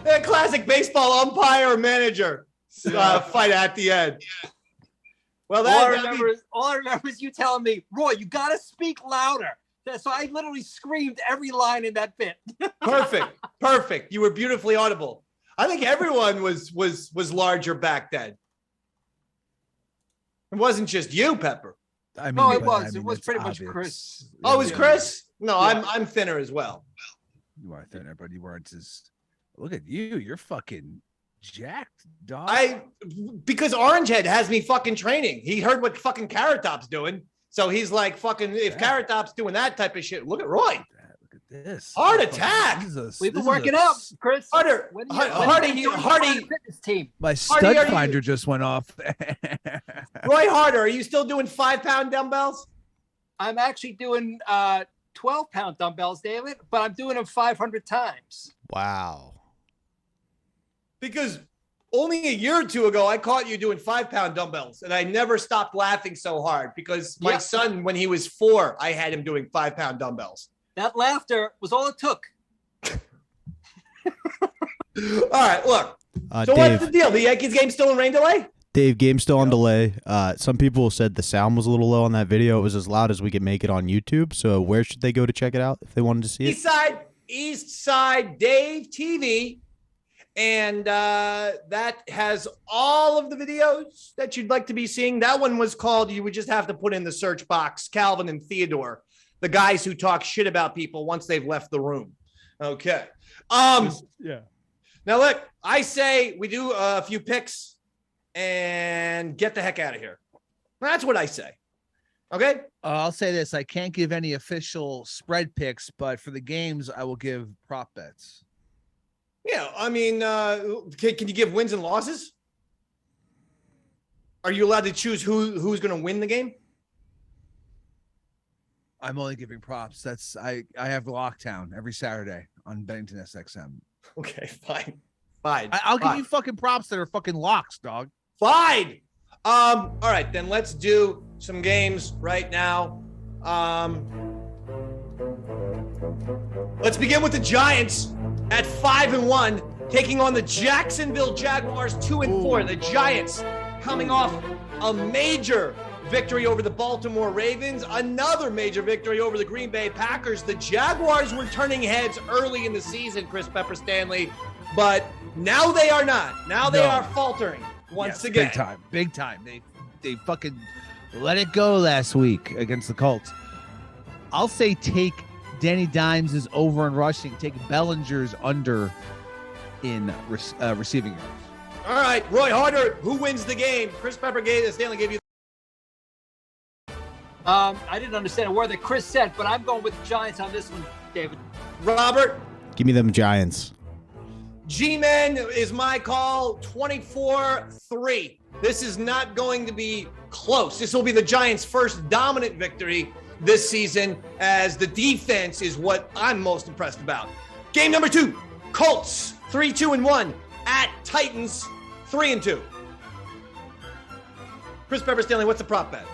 A classic baseball umpire manager fight at the end. Well, all I remember is you telling me, Roy, you got to speak louder. So I literally screamed every line in that bit. Perfect. You were beautifully audible. I think everyone was larger back then. It wasn't just you, Pepper. I mean, No, it but, was. I mean, It was that's pretty much obvious. Chris. Oh, it was Chris? No, Yeah. I'm thinner as well. You are thinner, but you weren't as. Look at you. You're fucking jacked, dog. Because Orangehead has me fucking training. He heard what fucking Carrot Top's doing. So he's like, fucking, if Carrot Top's doing that type of shit, look at Roy. Look at this. Heart attack. We've been working out, Chris. Harder. Hardy. Fitness team. My Hardy, stud are you- finder just went off. Roy Harder, are you still doing 5-pound dumbbells? I'm actually doing 12-pound dumbbells, David, but I'm doing them 500 times. Wow. Because only a year or two ago, I caught you doing 5-pound dumbbells, and I never stopped laughing so hard because my son, when he was 4, I had him doing 5-pound dumbbells. That laughter was all it took. All right, look. So Dave, what's the deal? The Yankees game still in rain delay? Dave, game still on delay. Some people said the sound was a little low on that video. It was as loud as we could make it on YouTube. So where should they go to check it out if they wanted to see it? East Side Dave TV. And that has all of the videos that you'd like to be seeing. That one was called, you would just have to put in the search box, Calvin and Theodore, the guys who talk shit about people once they've left the room. Okay. Yeah. Now, look, I say we do a few picks and get the heck out of here. That's what I say. Okay. I'll say this. I can't give any official spread picks, but for the games, I will give prop bets. Yeah, I mean, can you give wins and losses? Are you allowed to choose who's going to win the game? I'm only giving props. That's I have Lockdown every Saturday on Bennington SXM. Okay, fine. I'll give you fucking props that are fucking locks, dog. Fine. All right, then let's do some games right now. Let's begin with the Giants at 5-1, taking on the Jacksonville Jaguars 2-4. The Giants coming off a major victory over the Baltimore Ravens, another major victory over the Green Bay Packers. The Jaguars were turning heads early in the season, Chris Pepper Stanley, but now they are not. Now they are faltering once again. Big time. They fucking let it go last week against the Colts. I'll say take Danny Dimes is over in rushing. Take Bellinger's under in receiving yards. All right, Roy Harder, who wins the game? Chris Pepper Stanley gave you. I didn't understand a word that Chris said, but I'm going with the Giants on this one, David. Robert. Give me them Giants. G-Men is my call, 24-3. This is not going to be close. This will be the Giants' first dominant victory this season, as the defense is what I'm most impressed about. Game number 2, Colts 3-2-1 at Titans 3-2. Chris Pepper Stanley, what's the prop bet?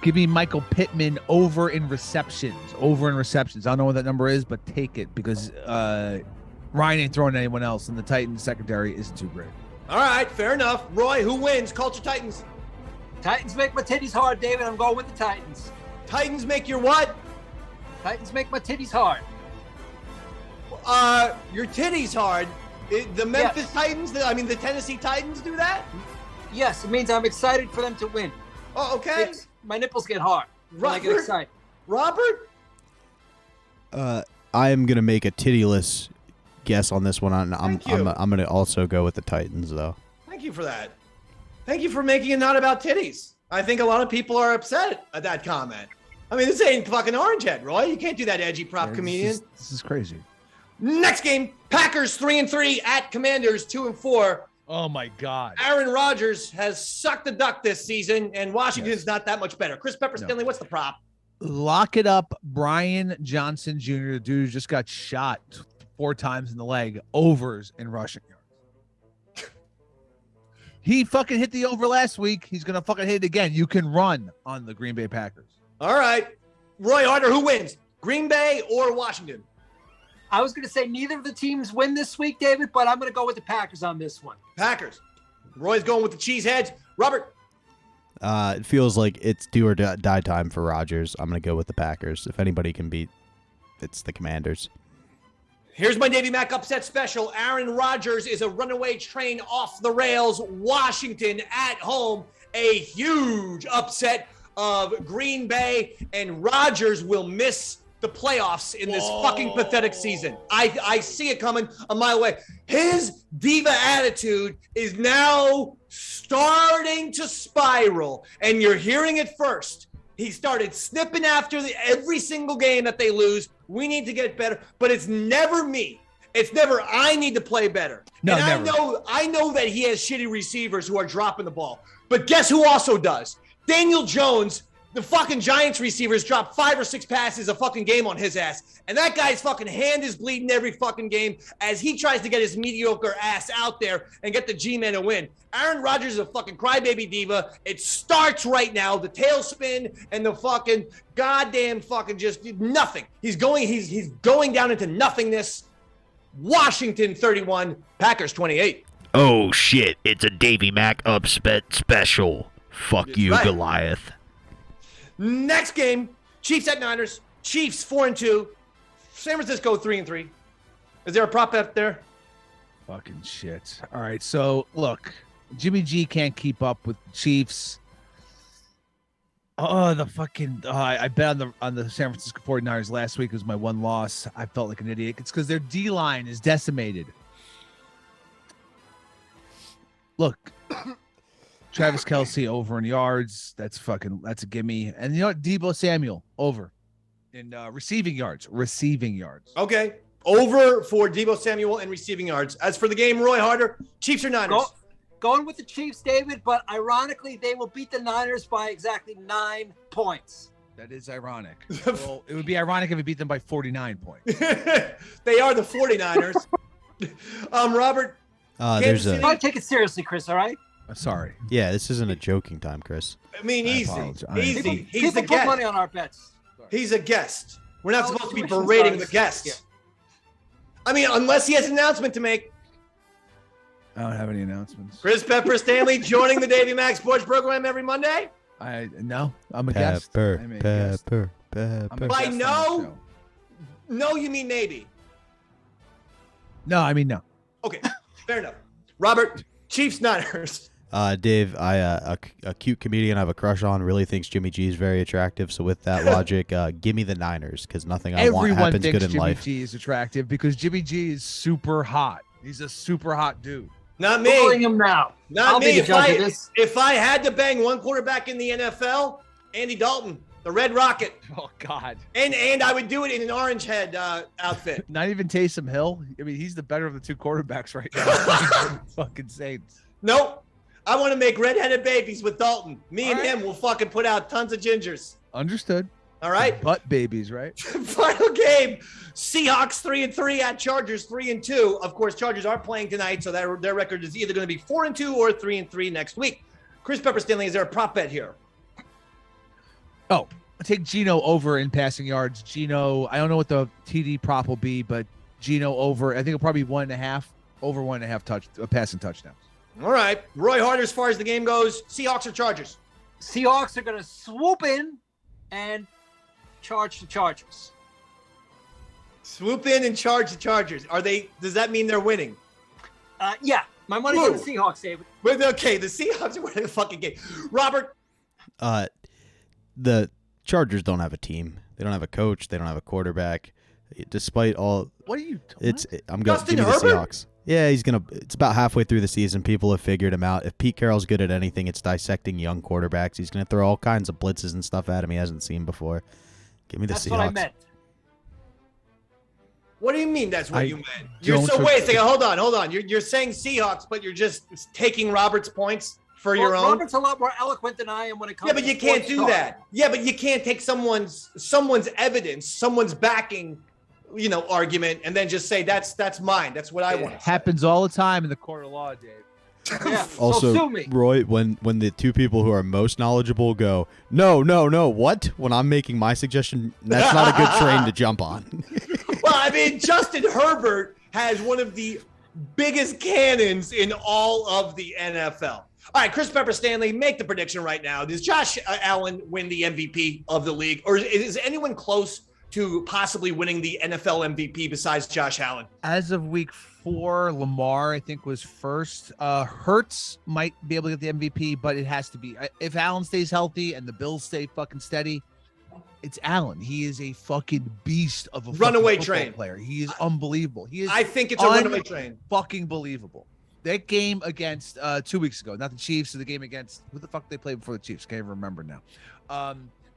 Give me Michael Pittman over in receptions. I don't know what that number is, but take it because Ryan ain't throwing anyone else, and the Titans secondary isn't too great. All right, fair enough. Roy, who wins? Colts or Titans? Titans make my titties hard, David. I'm going with the Titans. Titans make your what? Titans make my titties hard. Your titties hard. The Memphis Titans, the Tennessee Titans do that? Yes, it means I'm excited for them to win. Oh, okay. My nipples get hard when I get excited. Robert? I am gonna make a tittyless guess on this one. I'm gonna also go with the Titans though. Thank you for that. Thank you for making it not about titties. I think a lot of people are upset at that comment. I mean, this ain't fucking Orangehead, Roy. You can't do that edgy prop comedian. This is crazy. Next game, Packers 3-3 at Commanders 2-4. Oh my God. Aaron Rodgers has sucked the duck this season, and Washington's not that much better. Chris Pepper Stanley, what's the prop? Lock it up. Brian Johnson Jr., the dude who just got shot 4 times in the leg, overs in rushing yards. He fucking hit the over last week. He's going to fucking hit it again. You can run on the Green Bay Packers. All right. Roy Harder, who wins? Green Bay or Washington? I was going to say neither of the teams win this week, David, but I'm going to go with the Packers on this one. Packers. Roy's going with the cheeseheads. Robert? It feels like it's do or die time for Rodgers. I'm going to go with the Packers. If anybody can beat, it's the Commanders. Here's my Davey Mac upset special. Aaron Rodgers is a runaway train off the rails. Washington at home. A huge upset of Green Bay, and Rodgers will miss the playoffs in this fucking pathetic season. I see it coming a mile away. His diva attitude is now starting to spiral, and you're hearing it first. He started snipping after every single game that they lose. We need to get better, but it's never me. It's never I need to play better. No, and never. I know that he has shitty receivers who are dropping the ball. But guess who also does? Daniel Jones, the fucking Giants receivers drop 5 or 6 passes a fucking game on his ass. And that guy's fucking hand is bleeding every fucking game as he tries to get his mediocre ass out there and get the G-Men a win. Aaron Rodgers is a fucking crybaby diva. It starts right now. The tailspin and the fucking goddamn fucking just nothing. He's going down into nothingness. Washington 31, Packers 28. Oh shit, it's a Davey Mac upset special. Fuck you, right. Goliath. Next game, Chiefs at Niners. Chiefs 4-2. San Francisco 3-3. Is there a prop bet there? Fucking shit. All right, so look, Jimmy G can't keep up with the Chiefs. I bet on the San Francisco 49ers last week. It was my one loss. I felt like an idiot. It's because their D-line is decimated. Look, Travis Kelce over in yards. That's a gimme. And you know what? Deebo Samuel over in receiving yards. Okay. Over for Deebo Samuel and receiving yards. As for the game, Roy Harder, Chiefs or Niners? Going with the Chiefs, David, but ironically, they will beat the Niners by exactly 9 points. That is ironic. Well, it would be ironic if we beat them by 49 points. They are the 49ers. Robert. Don't take it seriously, Chris, all right? Sorry. Yeah, this isn't a joking time, Chris. I mean, easy. He's People the put guest. money on our bets. He's a guest. We're not supposed to be tuition berating starts. the guests. Yeah. I mean, unless he has an announcement to make. I don't have any announcements. Chris Pepper Stanley joining the Davey Mac Sports program every Monday. No, I'm a guest. I'm a guest. Pepper. By no, you mean maybe. No, I mean no. Okay, fair enough. Robert, Chiefs Niners. Dave, a cute comedian I have a crush on really thinks Jimmy G is very attractive. So with that logic, give me the Niners because nothing I want Everyone happens thinks good in Jimmy life. G is attractive because Jimmy G is super hot. He's a super hot dude. Not me. Googling him now. Not I'll me. be the judge of this. If I had to bang one quarterback in the NFL, Andy Dalton, the Red Rocket. Oh God. And I would do it in an orange head outfit. Not even Taysom Hill. I mean, he's the better of the 2 quarterbacks right now. Fucking Saints. Nope. I want to make redheaded babies with Dalton. Me and him will fucking put out tons of gingers. Understood. All right. Butt babies, right? Final game. Seahawks 3-3 at Chargers 3-2. Of course, Chargers are playing tonight, so their record is either going to be 4-2 or 3-3 next week. Chris Pepper Stanley, is there a prop bet here? Oh, I take Geno over in passing yards. Geno, I don't know what the TD prop will be, but Geno over. I think it'll probably be 1.5, over 1.5 passing touchdowns. All right. Roy Harder, as far as the game goes, Seahawks or Chargers? Seahawks are going to swoop in and charge the Chargers. Swoop in and charge the Chargers. Does that mean they're winning? Yeah. My money's on the Seahawks, David. But, okay, the Seahawks are winning the fucking game. Robert? The Chargers don't have a team. They don't have a coach. They don't have a quarterback. Despite all, what are you? I'm going to give me the Seahawks. Yeah, it's about halfway through the season. People have figured him out. If Pete Carroll's good at anything, it's dissecting young quarterbacks. He's going to throw all kinds of blitzes and stuff at him he hasn't seen before. Give me the Seahawks. That's what I meant. What do you mean that's what you meant? Wait a second. Hold on. You're saying Seahawks, but you're just taking Robert's points for your own? Robert's a lot more eloquent than I am when it comes to but you can't do that. Yeah, but you can't take someone's evidence, someone's backing, argument, and then just say that's mine. That's what I want. It happens all the time in the court of law, Dave. Yeah. Also, so sue me. Roy, when the 2 people who are most knowledgeable go, no, what? When I'm making my suggestion, that's not a good train to jump on. Well, I mean, Justin Herbert has one of the biggest cannons in all of the NFL. All right, Chris Pepper Stanley, make the prediction right now. Does Josh Allen win the MVP of the league, or is anyone close to possibly winning the NFL MVP besides Josh Allen? As of week 4, Lamar, I think, was first. Hurts might be able to get the MVP, but it has to be. If Allen stays healthy and the Bills stay fucking steady, it's Allen. He is a fucking beast of a runaway fucking train player. He is unbelievable. I think it's a runaway train. Fucking believable. That game against 2 weeks ago, not the Chiefs, the game against who the fuck they played before the Chiefs? Can't even remember now.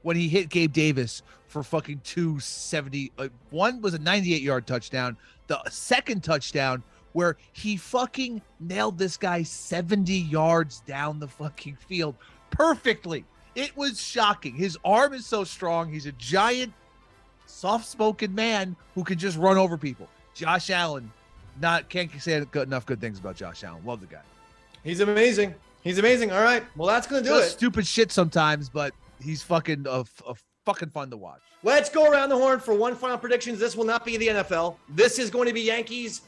When he hit Gabe Davis for fucking 270, one was a 98-yard touchdown. The second touchdown where he fucking nailed this guy 70 yards down the fucking field perfectly. It was shocking. His arm is so strong. He's a giant, soft-spoken man who can just run over people. Josh Allen, can't say enough good things about Josh Allen. Love the guy. He's amazing. He's amazing. All right. Well, that's going to do it. Stupid shit sometimes, but he's fucking fucking fun to watch. Let's go around the horn for one final prediction. This will not be the NFL. This is going to be Yankees,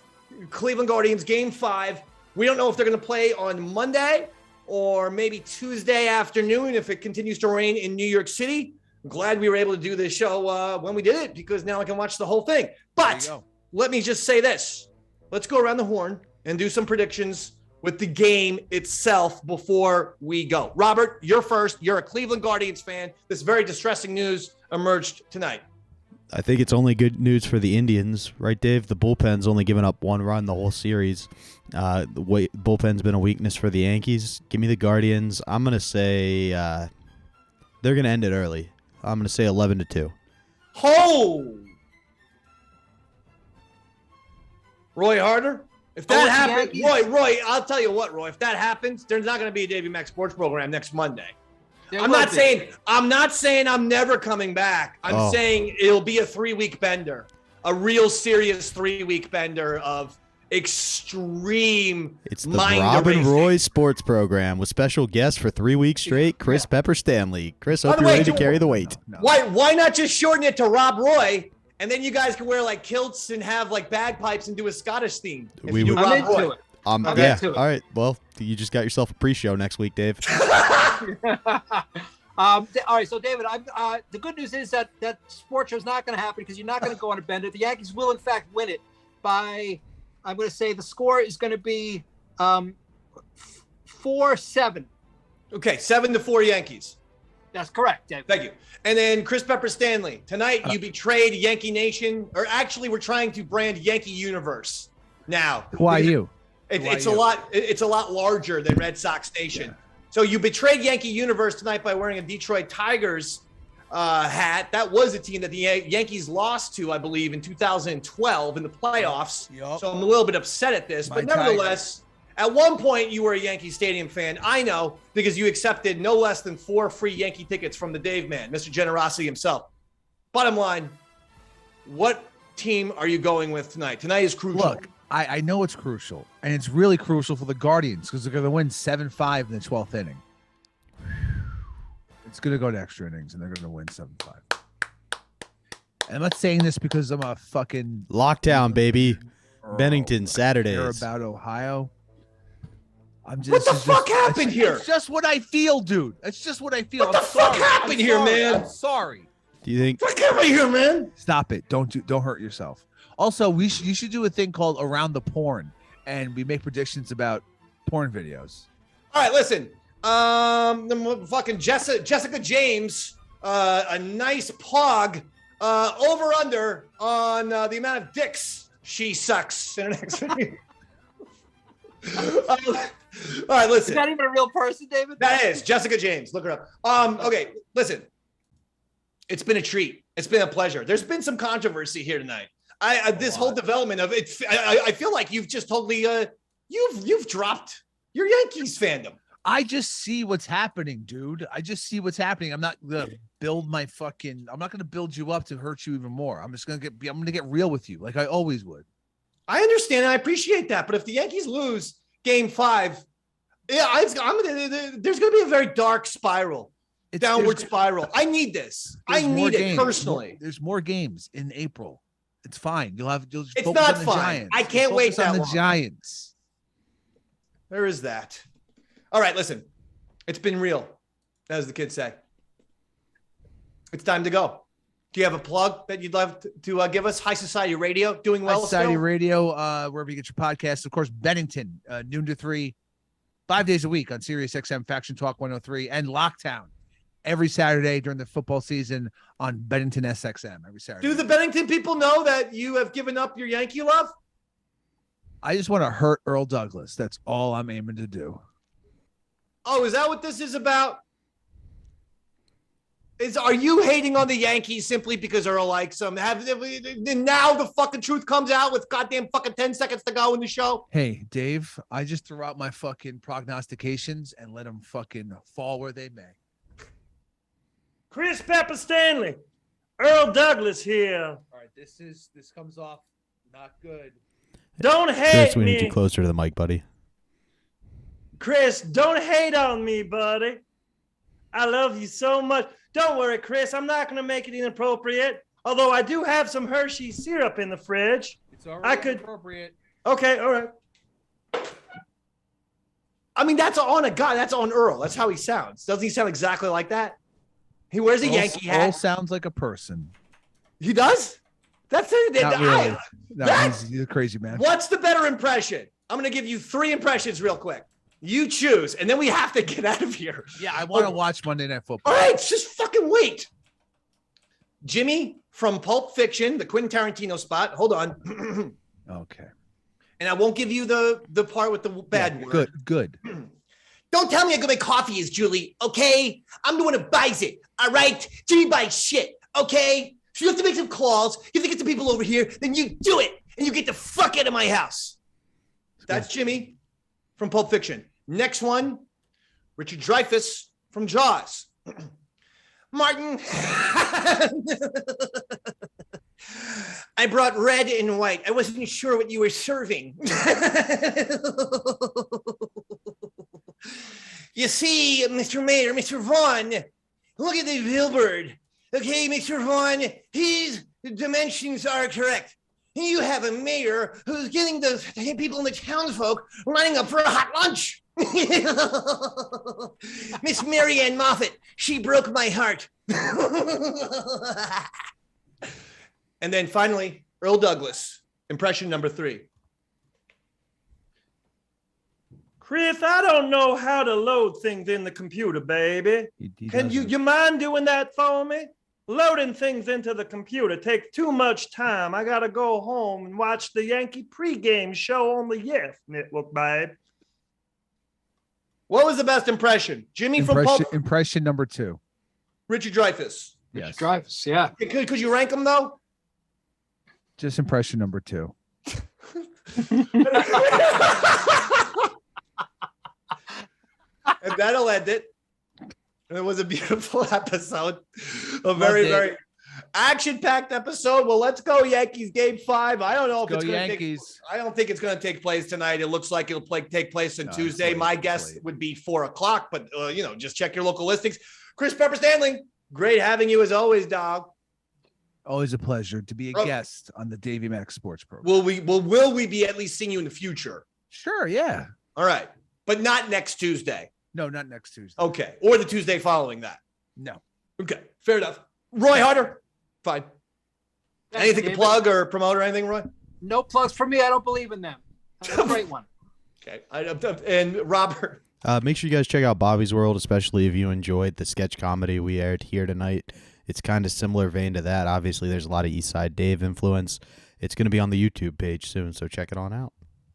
Cleveland Guardians, Game 5. We don't know if they're going to play on Monday or maybe Tuesday afternoon if it continues to rain in New York City. I'm glad we were able to do this show when we did it because now I can watch the whole thing. But let me just say this. Let's go around the horn and do some predictions with the game itself before we go. Robert, you're first. You're a Cleveland Guardians fan. This very distressing news emerged tonight. I think it's only good news for the Indians, right, Dave? The bullpen's only given up 1 run the whole series. The bullpen's been a weakness for the Yankees. Give me the Guardians. I'm going to say they're going to end it early. I'm going to say 11-2. Oh! Roy Harder? If that happens, Roy, I'll tell you what, Roy, if that happens, there's not going to be a Davey Mack Sports program next Monday. I'm not saying I'm never coming back. I'm saying it'll be a 3-week bender, a real serious 3-week bender of extreme. It's the Robin Roy Sports Program with special guests for 3 weeks straight. Chris Pepper Stanley. Chris, hope you're ready to carry the weight. Why not just shorten it to Rob Roy? And then you guys can wear like kilts and have like bagpipes and do a Scottish theme. I'm into it. All right. Well, you just got yourself a pre-show next week, Dave. All right. So, David, the good news is that sports show is not going to happen because you're not going to go on a bender. The Yankees will, in fact, win it by, I'm going to say the score is going to be 4-7. Okay, 7-4 Yankees. That's correct, David. Thank you. And then Chris Pepper Stanley. Tonight you betrayed Yankee Nation, or actually we're trying to brand Yankee Universe now. Who are you? It's a lot larger than Red Sox Nation. Yeah. So you betrayed Yankee Universe tonight by wearing a Detroit Tigers hat. That was a team that the Yankees lost to, I believe, in 2012 in the playoffs. Yep. So I'm a little bit upset at this, but nevertheless, at one point you were a Yankee Stadium fan. I know because you accepted no less than 4 free Yankee tickets from the Dave Man, Mr. Generosity himself. Bottom line, what team are you going with tonight? Tonight is crucial. Look, I know it's crucial, and it's really crucial for the Guardians because they're going to win 7-5 in the 12th inning. It's going to go to extra innings, and they're going to win 7-5. And I'm not saying this because I'm a fucking lockdown, baby. Bennington, Saturdays. Care about Ohio. What the fuck happened here? It's just what I feel, dude. It's just what I feel. What the fuck happened here, man? I'm sorry. Do you think? Fuck out of here, man. Stop it. Don't hurt yourself. Also, you should do a thing called Around the Porn, and we make predictions about porn videos. All right, listen. The fucking Jessica James, a nice pog, over under on the amount of dicks she sucks in an next video. All right, listen. Is that even a real person, David? That is Jessica James. Look her up. Okay, listen. It's been a treat. It's been a pleasure. There's been some controversy here tonight. This whole development of it. I feel like you've just totally you've dropped your Yankees fandom. I just see what's happening, dude. I just see what's happening. I'm not gonna build I'm not gonna build you up to hurt you even more. I'm gonna get real with you like I always would. I understand and I appreciate that, but if the Yankees lose Game 5, there's gonna be a very dark spiral. Downward spiral. I need this. I need it personally. There's more games in April. It's fine. You'll just it's focus not on the fine. Giants. I can't wait that on the long. Giants. There is that. All right, listen. It's been real, as the kids say. It's time to go. Do you have a plug that you'd love to give us? High Society Radio, doing well. High Society still? Radio, wherever you get your podcasts. Of course, Bennington, noon to 3, 5 days a week on Sirius XM Faction Talk 103, and Lockdown every Saturday during the football season on Bennington SXM every Saturday. Do the Bennington people know that you have given up your Yankee love? I just want to hurt Earl Douglas. That's all I'm aiming to do. Oh, is that what this is about? Are you hating on the Yankees simply because Earl likes them? Now the fucking truth comes out with goddamn fucking 10 seconds to go in the show. Hey, Dave, I just threw out my fucking prognostications and let them fucking fall where they may. Chris Pepper Stanley, Earl Douglas here. All right, this comes off not good. Don't hate Chris, we me. need you closer to the mic, buddy. Chris, don't hate on me, buddy. I love you so much. Don't worry, Chris. I'm not going to make it inappropriate. Although I do have some Hershey syrup in the fridge. It's already inappropriate. Okay, all right. I mean, that's on a guy. That's on Earl. That's how he sounds. Doesn't he sound exactly like that? He wears a Yankee hat. Earl sounds like a person. He does? That's it. Not really. No, he's a crazy man. What's the better impression? I'm going to give you 3 impressions real quick. You choose, and then we have to get out of here. Yeah, I want to watch Monday Night Football. All right, just fucking wait. Jimmy from Pulp Fiction, the Quentin Tarantino spot. Hold on. Okay. And I won't give you the part with the bad word. Good. Don't tell me how good my coffee is, Julie, okay? I'm the one who buys it, all right? Jimmy buys shit, okay? So you have to make some calls. You have to get some people over here. Then you do it, and you get the fuck out of my house. That's Jimmy from Pulp Fiction. Next one, Richard Dreyfuss from Jaws. Martin, I brought red and white. I wasn't sure what you were serving. You see, Mr. Mayor, Mr. Vaughn, look at the billboard. Okay, Mr. Vaughn, his dimensions are correct. You have a mayor who's getting the people in the townsfolk lining up for a hot lunch. Miss Marianne Moffat, she broke my heart. And then finally, Earl Douglas, impression number 3. Chris, I don't know how to load things in the computer, baby. Can you mind doing that for me? Loading things into the computer takes too much time. I gotta go home and watch the Yankee pregame show on the Yes Network, babe. What was the best impression? Jimmy from Pulp? Impression number 2. Richard Dreyfuss. Yes. Dreyfuss, yeah. Could you rank them though? Just impression number 2. And that'll end it. It was a beautiful episode. A very action-packed episode. Well, let's go Yankees game 5. I don't know if it's going to take. I don't think it's going to take place tonight. It looks like it'll take place on Tuesday. My guess would be 4:00, but just check your local listings. Chris Pepper Stanley, great having you as always, dog. Always a pleasure to be a guest on the Davey Mack Sports Program. Will we be at least seeing you in the future? Sure, yeah. All right, but not next Tuesday. No, not next Tuesday. Okay, or the Tuesday following that. No. Okay, fair enough. Roy Harder, fine. Anything to plug or promote or anything, Roy? No plugs for me. I don't believe in them. That's a great one. Okay, and Robert. Make sure you guys check out Bobby's World, especially if you enjoyed the sketch comedy we aired here tonight. It's kind of similar vein to that. Obviously, there's a lot of East Side Dave influence. It's going to be on the YouTube page soon, so check it on out.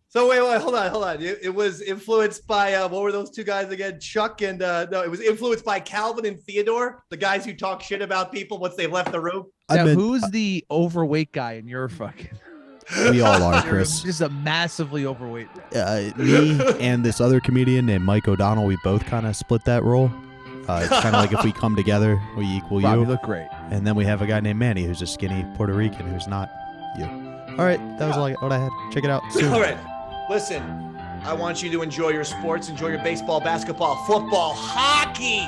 So wait, hold on. It was influenced by what were those two guys again? Chuck and no, it was influenced by Calvin and Theodore, the guys who talk shit about people once they've left the room. Who's the overweight guy in your fucking? We all are, Chris. Just a massively overweight. Me and this other comedian named Mike O'Donnell, we both kind of split that role. It's kind of like if we come together, we equal Rob, you. You look great. And then we have a guy named Manny who's a skinny Puerto Rican who's not you. All right, that was what I had. Check it out soon. All right, listen, I want you to enjoy your sports, enjoy your baseball, basketball, football, hockey.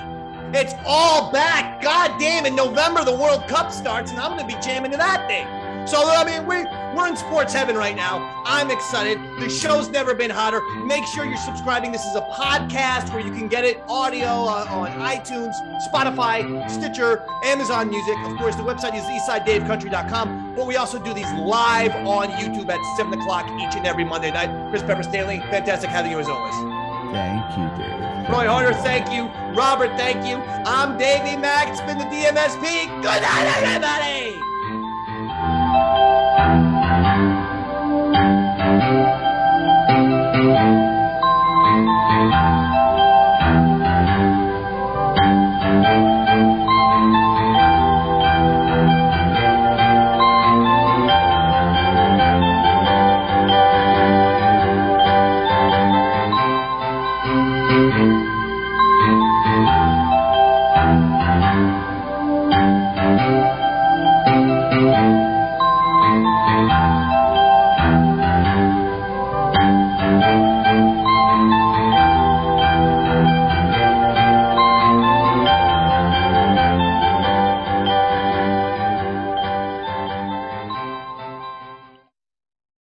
It's all back. God damn, in November, the World Cup starts, and I'm going to be jamming to that thing. So, I mean, we're in sports heaven right now. I'm excited. The show's never been hotter. Make sure you're subscribing. This is a podcast where you can get it audio on iTunes, Spotify, Stitcher, Amazon Music. Of course, the website is eastsidedavecountry.com, but we also do these live on YouTube at 7 o'clock each and every Monday night. Chris Pepper Stanley, fantastic having you as always. Thank you, Dave. Roy Harder, thank you. Robert, thank you. I'm Davey Mack. It's been the DMSP. Good night, everybody.